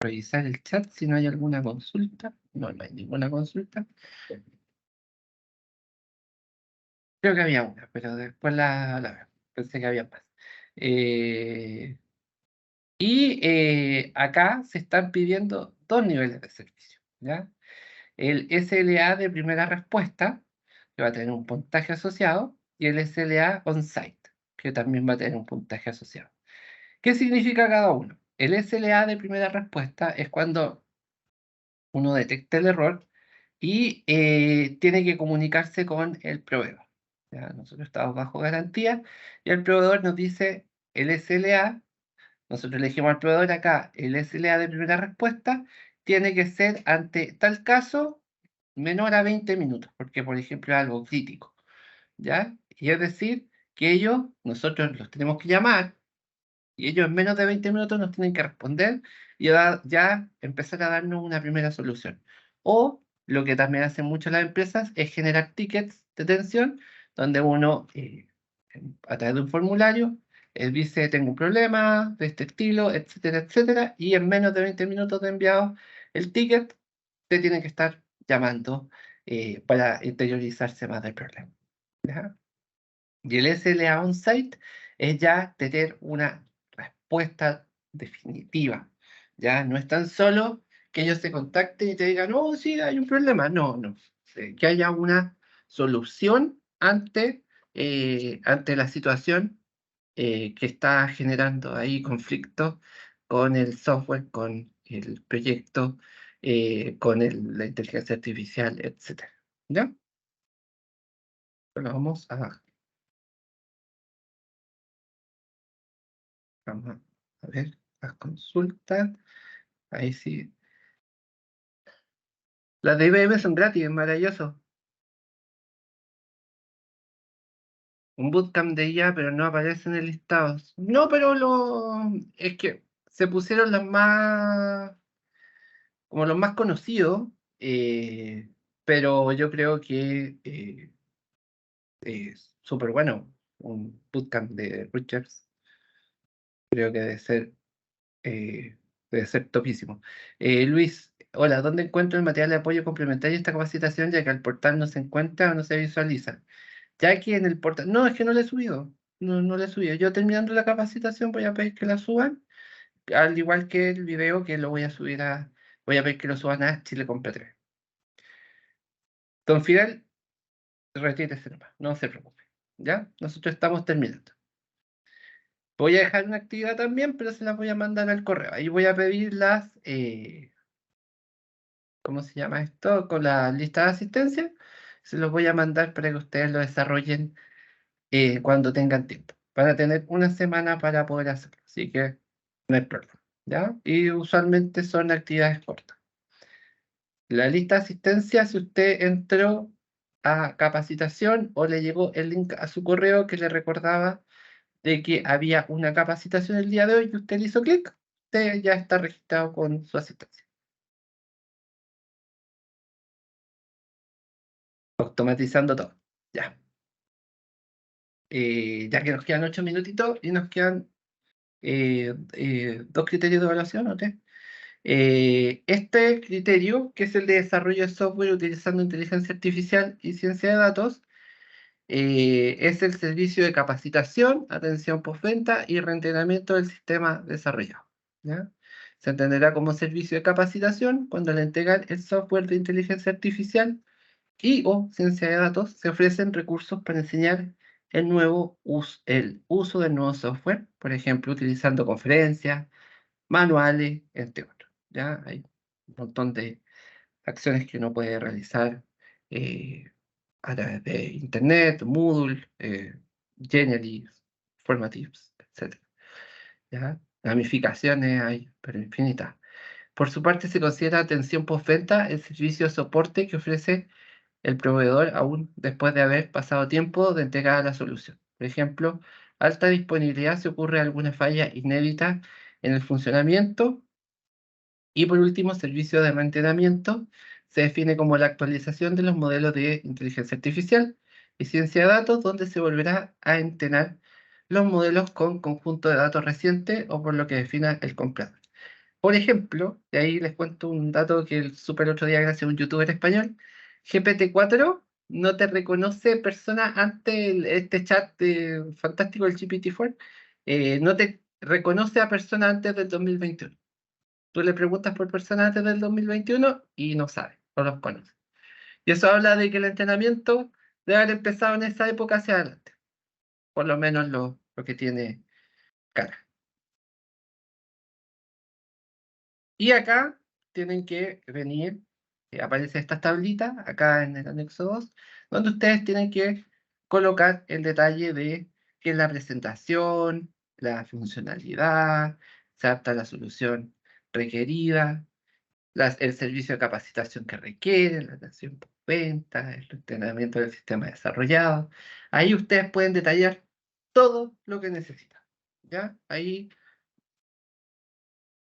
revisar el chat si no hay alguna consulta. No, no hay ninguna consulta. Creo que había una, pero después la veo. Pensé que había más. Eh, acá se están pidiendo dos niveles de servicio, ¿ya? El SLA de primera respuesta, que va a tener un puntaje asociado, y el SLA on-site, que también va a tener un puntaje asociado. ¿Qué significa cada uno? El SLA de primera respuesta es cuando uno detecta el error y tiene que comunicarse con el proveedor. ¿Ya? Nosotros estamos bajo garantía y el proveedor nos dice el SLA. Nosotros le dijimos al proveedor acá, el SLA de primera respuesta tiene que ser ante tal caso menor a 20 minutos, porque por ejemplo es algo crítico, ¿ya? Y es decir, que nosotros los tenemos que llamar y ellos en menos de 20 minutos nos tienen que responder y ya empezar a darnos una primera solución. O lo que también hacen mucho las empresas es generar tickets de atención donde uno, a través de un formulario, dice, tengo un problema de este estilo, etcétera, etcétera, y en menos de 20 minutos de enviado el ticket, te tienen que estar llamando para interiorizarse más del problema. ¿Ya? Y el SLA on-site es ya tener una respuesta definitiva. Ya no es tan solo que ellos se contacten y te digan, oh, sí, hay un problema. No, no. Que haya una solución ante la situación que está generando ahí conflictos con el software, con el proyecto, con la inteligencia artificial, etcétera. ¿Ya? Bueno, vamos a ver las consultas. Ahí sí. Las de IBM son gratis, es maravilloso. Un bootcamp de IA, pero no aparece en el listado. No, pero es que se pusieron como los más conocidos, eh, pero yo creo que es súper bueno. Un bootcamp de Richards, creo que eh, debe ser topísimo. Luis, hola, ¿dónde encuentro el material de apoyo complementario a esta capacitación, ya que al portal no se encuentra o no se visualiza? Ya que en el portal, no, es que no le he subido, no le he subido. Yo terminando la capacitación voy a pedir que la suban, al igual que el video que lo voy a pedir que lo suban a Chile Compra 3. Don Fidel, retírese nomás, no se preocupe, ¿ya? Nosotros estamos terminando. Voy a dejar una actividad también, pero se las voy a mandar al correo. Ahí voy a pedir ¿cómo se llama esto? Con la lista de asistencia. Se los voy a mandar para que ustedes lo desarrollen cuando tengan tiempo. Van a tener una semana para poder hacerlo, así que no hay problema, ¿ya? Y usualmente son actividades cortas. La lista de asistencia, si usted entró a capacitación o le llegó el link a su correo que le recordaba de que había una capacitación el día de hoy y usted le hizo clic, usted ya está registrado con su asistencia. Automatizando todo. Ya. Ya que nos quedan 8 minutitos y nos quedan dos criterios de evaluación, ¿o tres? Este criterio, que es el de desarrollo de software utilizando inteligencia artificial y ciencia de datos, es el servicio de capacitación, atención postventa y reentrenamiento del sistema desarrollado. ¿Ya? Se entenderá como servicio de capacitación cuando al entregar el software de inteligencia artificial y o ciencia de datos se ofrecen recursos para enseñar el uso del nuevo software, por ejemplo, utilizando conferencias, manuales, entre otros. ¿Ya? Hay un montón de acciones que uno puede realizar eh, a través de Internet, Moodle, Genially, Formatives, etc. ¿Ya? Ramificaciones hay, pero infinitas. Por su parte, se considera atención postventa el servicio de soporte que ofrece el proveedor aún después de haber pasado tiempo de entregar la solución. Por ejemplo, alta disponibilidad si ocurre alguna falla inédita en el funcionamiento. Y por último, servicio de mantenimiento se define como la actualización de los modelos de inteligencia artificial y ciencia de datos, donde se volverá a entrenar los modelos con conjunto de datos recientes o por lo que defina el comprador. Por ejemplo, de ahí les cuento un dato que supe el otro día gracias a un youtuber español. GPT-4 no te reconoce persona ante este chat fantástico, el GPT-4, no te reconoce a persona antes del 2021. Tú le preguntas por personas antes del 2021 y no sabe, no los conoce. Y eso habla de que el entrenamiento debe haber empezado en esa época hacia adelante, por lo menos lo que tiene cara. Y acá tienen que venir, aparece esta tablita, acá en el anexo 2, donde ustedes tienen que colocar el detalle de qué es la presentación, la funcionalidad, se adapta a la solución requerida, el servicio de capacitación que requiere, la atención postventa, el entrenamiento del sistema desarrollado. Ahí ustedes pueden detallar todo lo que necesitan. ¿Ya? Ahí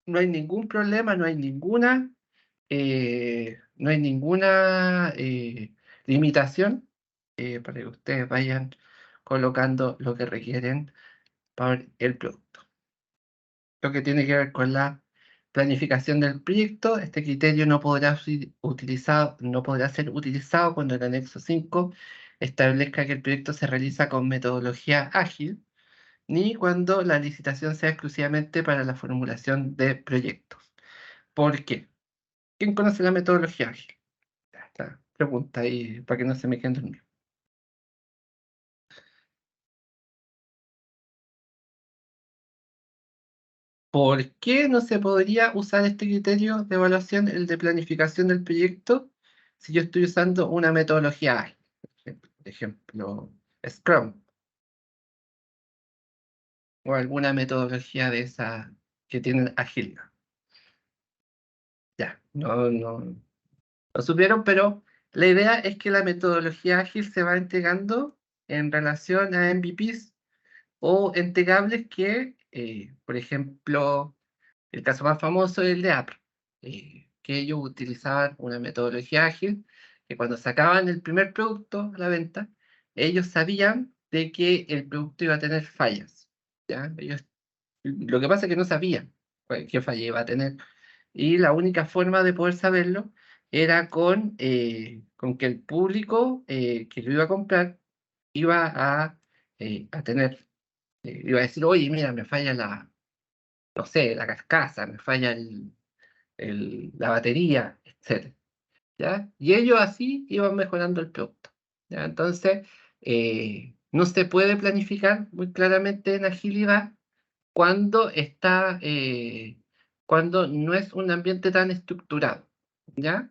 no hay ningún problema, no hay ninguna limitación para que ustedes vayan colocando lo que requieren para el producto. Lo que tiene que ver con la planificación del proyecto, este criterio no podrá ser utilizado cuando el anexo 5 establezca que el proyecto se realiza con metodología ágil, ni cuando la licitación sea exclusivamente para la formulación de proyectos. ¿Por qué? ¿Quién conoce la metodología ágil? Esta pregunta ahí para que no se me queden dormidos. ¿Por qué no se podría usar este criterio de evaluación, el de planificación del proyecto, si yo estoy usando una metodología ágil? Por ejemplo, Scrum o alguna metodología de esa que tienen agilidad. Ya, no supieron, pero la idea es que la metodología ágil se va entregando en relación a MVPs o entregables que, por ejemplo, el caso más famoso es el de Apple, que ellos utilizaban una metodología ágil, que cuando sacaban el primer producto a la venta, ellos sabían de que el producto iba a tener fallas, ¿ya? Lo que pasa es que no sabían qué falla iba a tener, y la única forma de poder saberlo era con que el público que lo iba a comprar iba a tener, iba a decir, oye, mira, me falla no sé, la carcasa, me falla la batería, etcétera, ¿ya? Y ellos así iban mejorando el producto, ¿ya? Entonces, no se puede planificar muy claramente en agilidad cuando cuando no es un ambiente tan estructurado, ¿ya?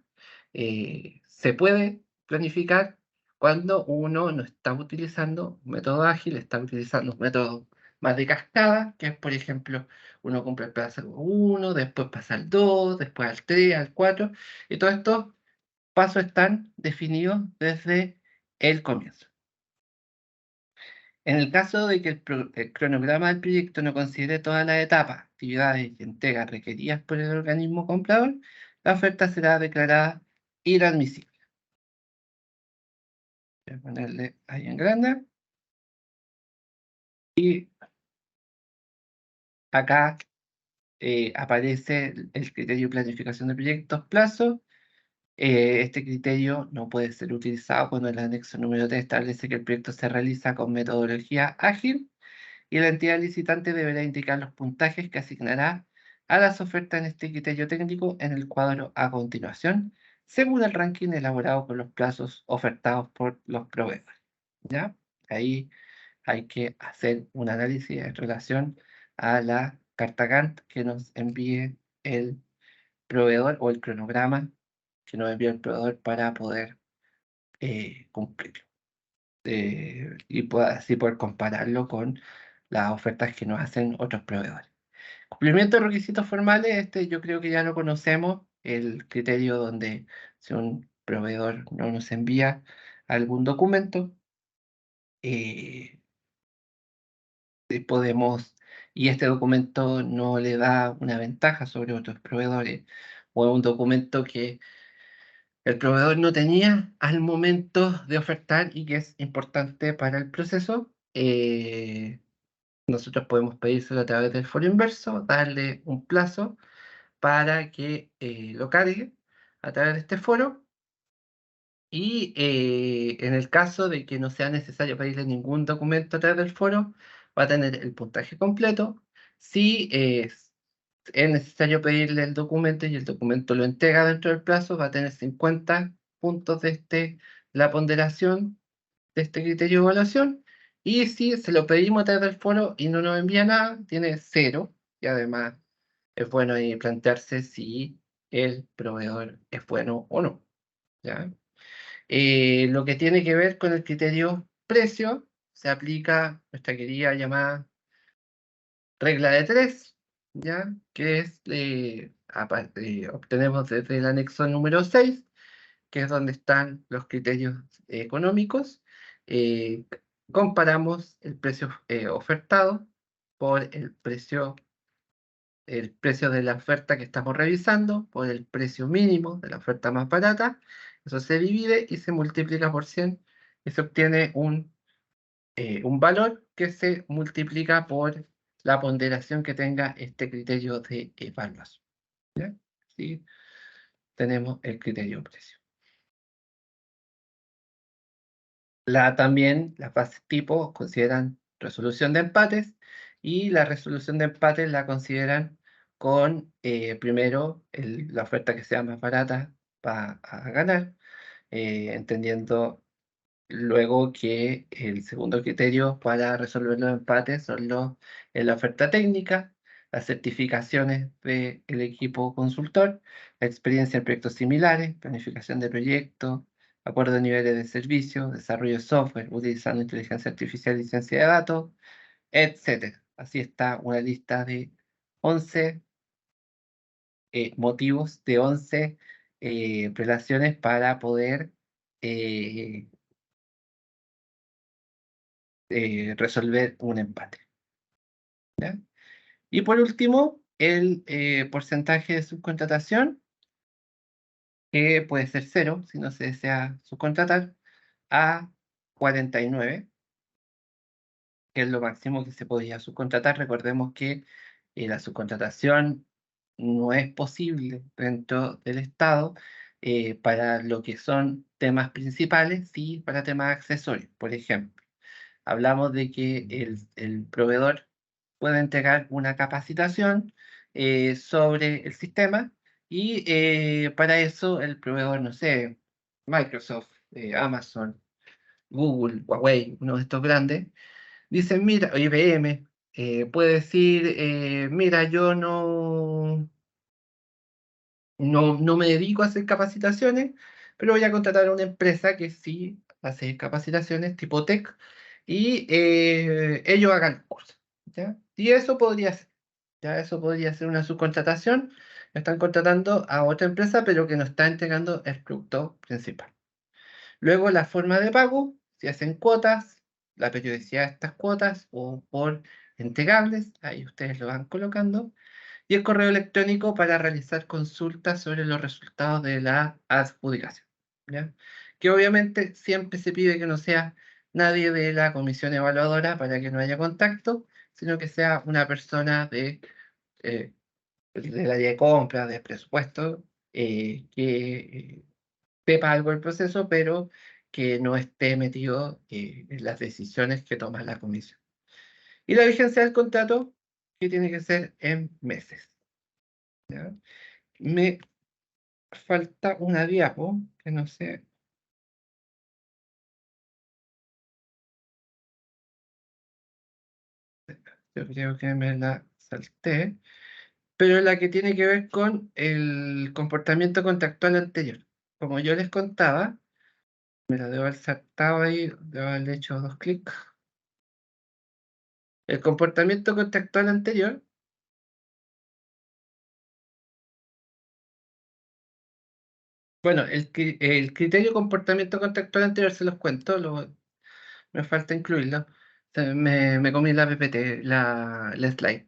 Se puede planificar cuando uno no está utilizando un método ágil, está utilizando un método más de cascada, que es, por ejemplo, uno cumple el paso 1, después pasa al 2, después al 3, al 4, y todos estos pasos están definidos desde el comienzo. En el caso de que el cronograma del proyecto no considere todas las etapas, actividades y entregas requeridas por el organismo comprador, la oferta será declarada inadmisible. Voy a ponerle ahí en grande. Y acá aparece el criterio de planificación de proyectos, plazo. Este criterio no puede ser utilizado cuando el anexo número 3 establece que el proyecto se realiza con metodología ágil y la entidad licitante deberá indicar los puntajes que asignará a las ofertas en este criterio técnico en el cuadro a continuación, según el ranking elaborado por los plazos ofertados por los proveedores. ¿Ya? Ahí hay que hacer un análisis en relación a la carta Gantt que nos envíe el proveedor o el cronograma que nos envía el proveedor para poder cumplirlo. Y así poder compararlo con las ofertas que nos hacen otros proveedores. Cumplimiento de requisitos formales, este yo creo que ya lo conocemos, el criterio donde si un proveedor no nos envía algún documento, eh, podemos, y este documento no le da una ventaja sobre otros proveedores, o un documento que el proveedor no tenía al momento de ofertar y que es importante para el proceso, nosotros podemos pedírselo a través del foro inverso, darle un plazo para que lo cargue a través de este foro y en el caso de que no sea necesario pedirle ningún documento a través del foro, va a tener el puntaje completo. Si es necesario pedirle el documento y el documento lo entrega dentro del plazo, va a tener 50 puntos de la ponderación de este criterio de evaluación. Y si se lo pedimos a través del foro y no nos envía nada, tiene 0. Y además es bueno ahí plantearse si el proveedor es bueno o no, ¿ya? Lo que tiene que ver con el criterio precio, se aplica nuestra querida llamada regla de 3, ¿ya? Que es, obtenemos desde el anexo número 6, que es donde están los criterios económicos. eh, Comparamos el precio ofertado por el precio de la oferta que estamos revisando, por el precio mínimo de la oferta más barata. Eso se divide y se multiplica por 100 y se obtiene un valor que se multiplica por la ponderación que tenga este criterio de evaluación, ¿ya? Así tenemos el criterio precio. También las bases tipo consideran resolución de empates y la resolución de empates la consideran con primero la oferta que sea más barata va a ganar, entendiendo luego que el segundo criterio para resolver los empates son la oferta técnica, las certificaciones del equipo consultor, la experiencia en proyectos similares, planificación de proyectos, acuerdo de niveles de servicio, desarrollo de software utilizando inteligencia artificial y ciencia de datos, etcétera. Así está una lista de 11 motivos, de 11 relaciones para poder eh, resolver un empate. ¿Ya? Y por último, el porcentaje de subcontratación, que puede ser 0 si no se desea subcontratar, a 49, que es lo máximo que se podía subcontratar. Recordemos que la subcontratación no es posible dentro del Estado para lo que son temas principales, sí para temas accesorios. Por ejemplo, hablamos de que el proveedor puede entregar una capacitación sobre el sistema y para eso el proveedor, no sé, Microsoft, Amazon, Google, Huawei, uno de estos grandes, dicen, mira, o IBM, puede decir, mira, yo no me dedico a hacer capacitaciones, pero voy a contratar a una empresa que sí hace capacitaciones tipo tech y ellos hagan el curso, ¿ya? Y eso podría ser, ya eso podría ser una subcontratación. Están contratando a otra empresa, pero que no está entregando el producto principal. Luego la forma de pago, si hacen cuotas, la periodicidad de estas cuotas o por entregables, ahí ustedes lo van colocando y el correo electrónico para realizar consultas sobre los resultados de la adjudicación, ¿ya? Que obviamente siempre se pide que no sea nadie de la comisión evaluadora para que no haya contacto, sino que sea una persona del área de compra, de presupuesto, que sepa algo del proceso, pero que no esté metido en las decisiones que toma la comisión. Y la vigencia del contrato, que tiene que ser en meses, ¿ya? Me falta una diapo, que no sé, yo creo que me la salté, pero la que tiene que ver con el comportamiento contractual anterior. Como yo les contaba, me la debo haber saltado ahí, debo haberle hecho 2 clics. El comportamiento contractual anterior, bueno, el criterio comportamiento contractual anterior se los cuento, me falta incluirlo. Me comí la PPT, la slide.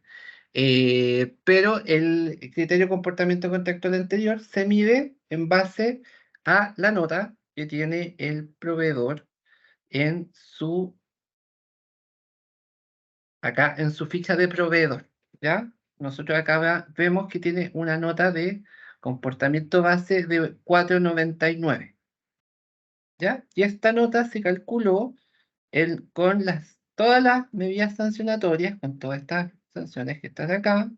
Pero el criterio de comportamiento contextual anterior se mide en base a la nota que tiene el proveedor en acá en su ficha de proveedor, ¿ya? Nosotros acá vemos que tiene una nota de comportamiento base de 4,99, ¿ya? Y esta nota se calculó con todas las medidas sancionatorias, con todas estas sanciones que están acá,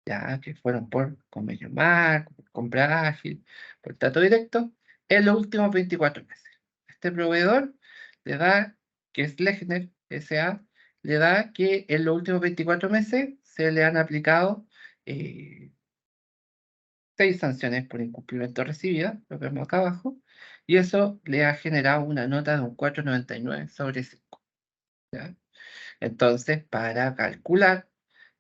ya que fueron por convenio marco, por compra ágil, por trato directo, en los últimos 24 meses. Este proveedor le da, que es Lechner S.A., le da que en los últimos 24 meses se le han aplicado 6 sanciones por incumplimiento recibidas, lo vemos acá abajo, y eso le ha generado una nota de un 4,99 sobre 5. ¿Ya? Entonces, para calcular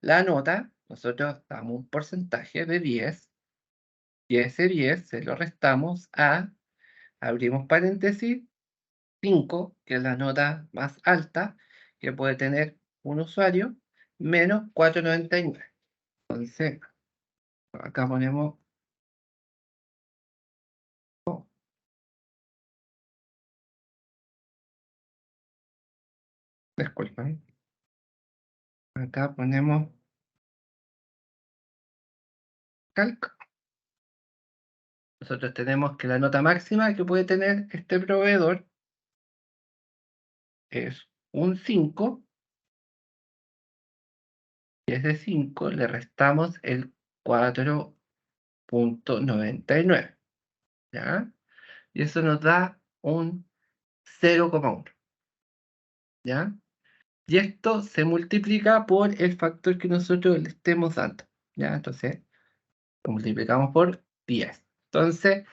la nota, nosotros damos un porcentaje de 10 y ese 10 se lo restamos a, abrimos paréntesis, 5, que es la nota más alta que puede tener un usuario, menos 4,99. Entonces, acá ponemos, oh, disculpen, acá ponemos calc. Nosotros tenemos que la nota máxima que puede tener este proveedor es un 5. Y a ese 5 le restamos el 4,99, ¿ya? Y eso nos da un 0,1, ¿ya? Y esto se multiplica por el factor que nosotros le estemos dando, ¿ya? Entonces, lo multiplicamos por 10. Entonces,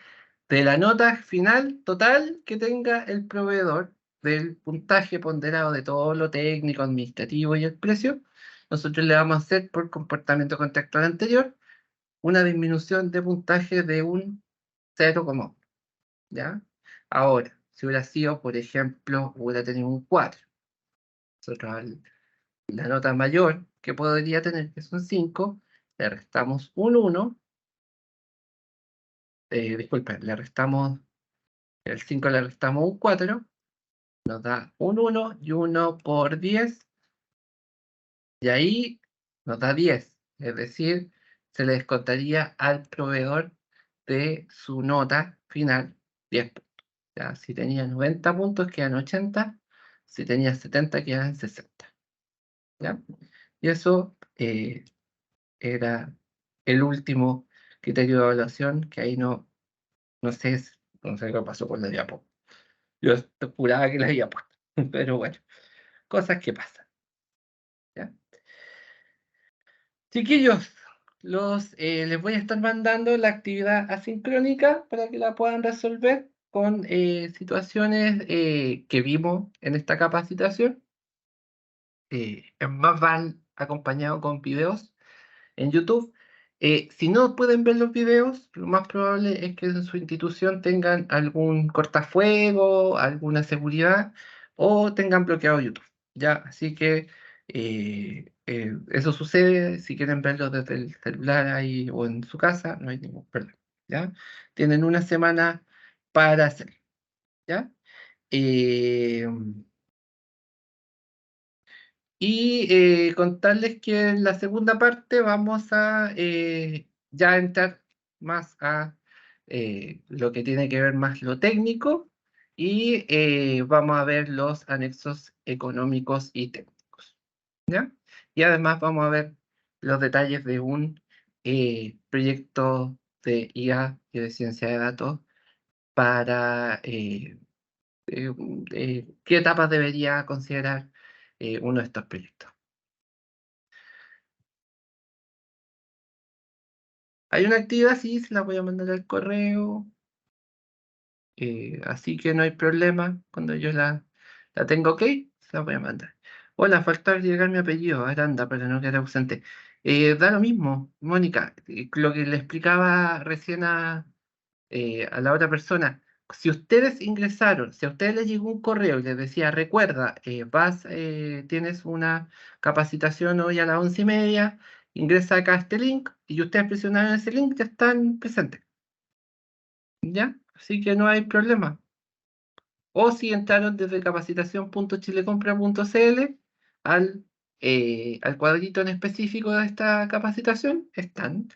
de la nota final total que tenga el proveedor, del puntaje ponderado de todo lo técnico, administrativo y el precio, nosotros le vamos a hacer por comportamiento contractual anterior una disminución de puntaje de un 0,1, ¿ya? Ahora, si hubiera sido, por ejemplo, hubiera tenido un 4, nosotros la nota mayor que podría tener, que es un 5, le restamos un 1, disculpen, le restamos, el 5 le restamos un 4, nos da un 1 y 1 por 10, y ahí nos da 10, es decir, se le descontaría al proveedor de su nota final 10 puntos. ¿Ya? Si tenía 90 puntos, quedan 80, si tenía 70, quedan 60. ¿Ya? Y eso era el último criterio de evaluación, que ahí no sé, no sé qué pasó con la diapo. Yo juraba que la había puesto, pero bueno, cosas que pasan. ¿Ya? Chiquillos, les voy a estar mandando la actividad asincrónica para que la puedan resolver con situaciones que vimos en esta capacitación. Más van acompañado con videos en YouTube. Si no pueden ver los videos, lo más probable es que en su institución tengan algún cortafuego, alguna seguridad o tengan bloqueado YouTube. ¿Ya? Así que eso sucede. Si quieren verlo desde el celular ahí o en su casa, no hay ningún problema. ¿Ya? Tienen una semana para hacerlo. ¿Ya? Eh, y contarles que en la segunda parte vamos a ya entrar más a lo que tiene que ver más lo técnico y vamos a ver los anexos económicos y técnicos, ¿ya? Y además vamos a ver los detalles de un proyecto de IA y de ciencia de datos para qué etapas debería considerar uno de estos proyectos. Hay una actividad, sí, se la voy a mandar al correo, así que no hay problema. Cuando yo la tengo ok, se la voy a mandar. Hola, falta llegar mi apellido, Aranda, para no quedar ausente. Da lo mismo, Mónica, lo que le explicaba recién a la otra persona. Si ustedes ingresaron, si a ustedes les llegó un correo y les decía, recuerda, tienes una capacitación hoy a las 11:30, ingresa acá a este link y ustedes presionaron ese link, ya están presentes, ¿ya? Así que no hay problema. O si entraron desde capacitación.chilecompra.cl al cuadrito en específico de esta capacitación, están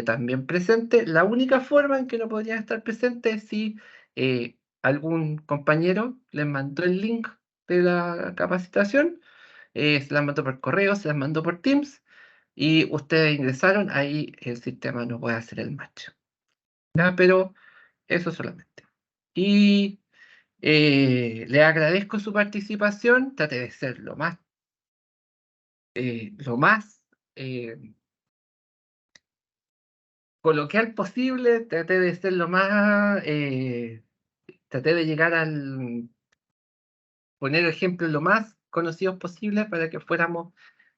también presentes. La única forma en que no podrían estar presentes es si algún compañero les mandó el link de la capacitación, se las mandó por correo, se las mandó por Teams, y ustedes ingresaron, ahí el sistema no puede hacer el match. ¿Ya? Pero eso solamente. Y le agradezco su participación. Trate de ser lo más coloquial posible. Trate de ser lo más, traté de llegar al poner ejemplos lo más conocidos posible para que fuéramos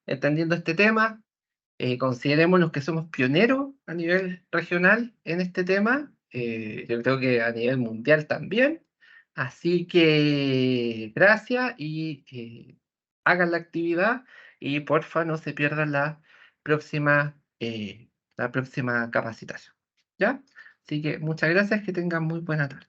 entendiendo este tema. Considerémonos que somos pioneros a nivel regional en este tema. Yo creo que a nivel mundial también. Así que gracias y hagan la actividad y porfa no se pierdan la próxima capacitación. ¿Ya? Así que muchas gracias, que tengan muy buena tarde.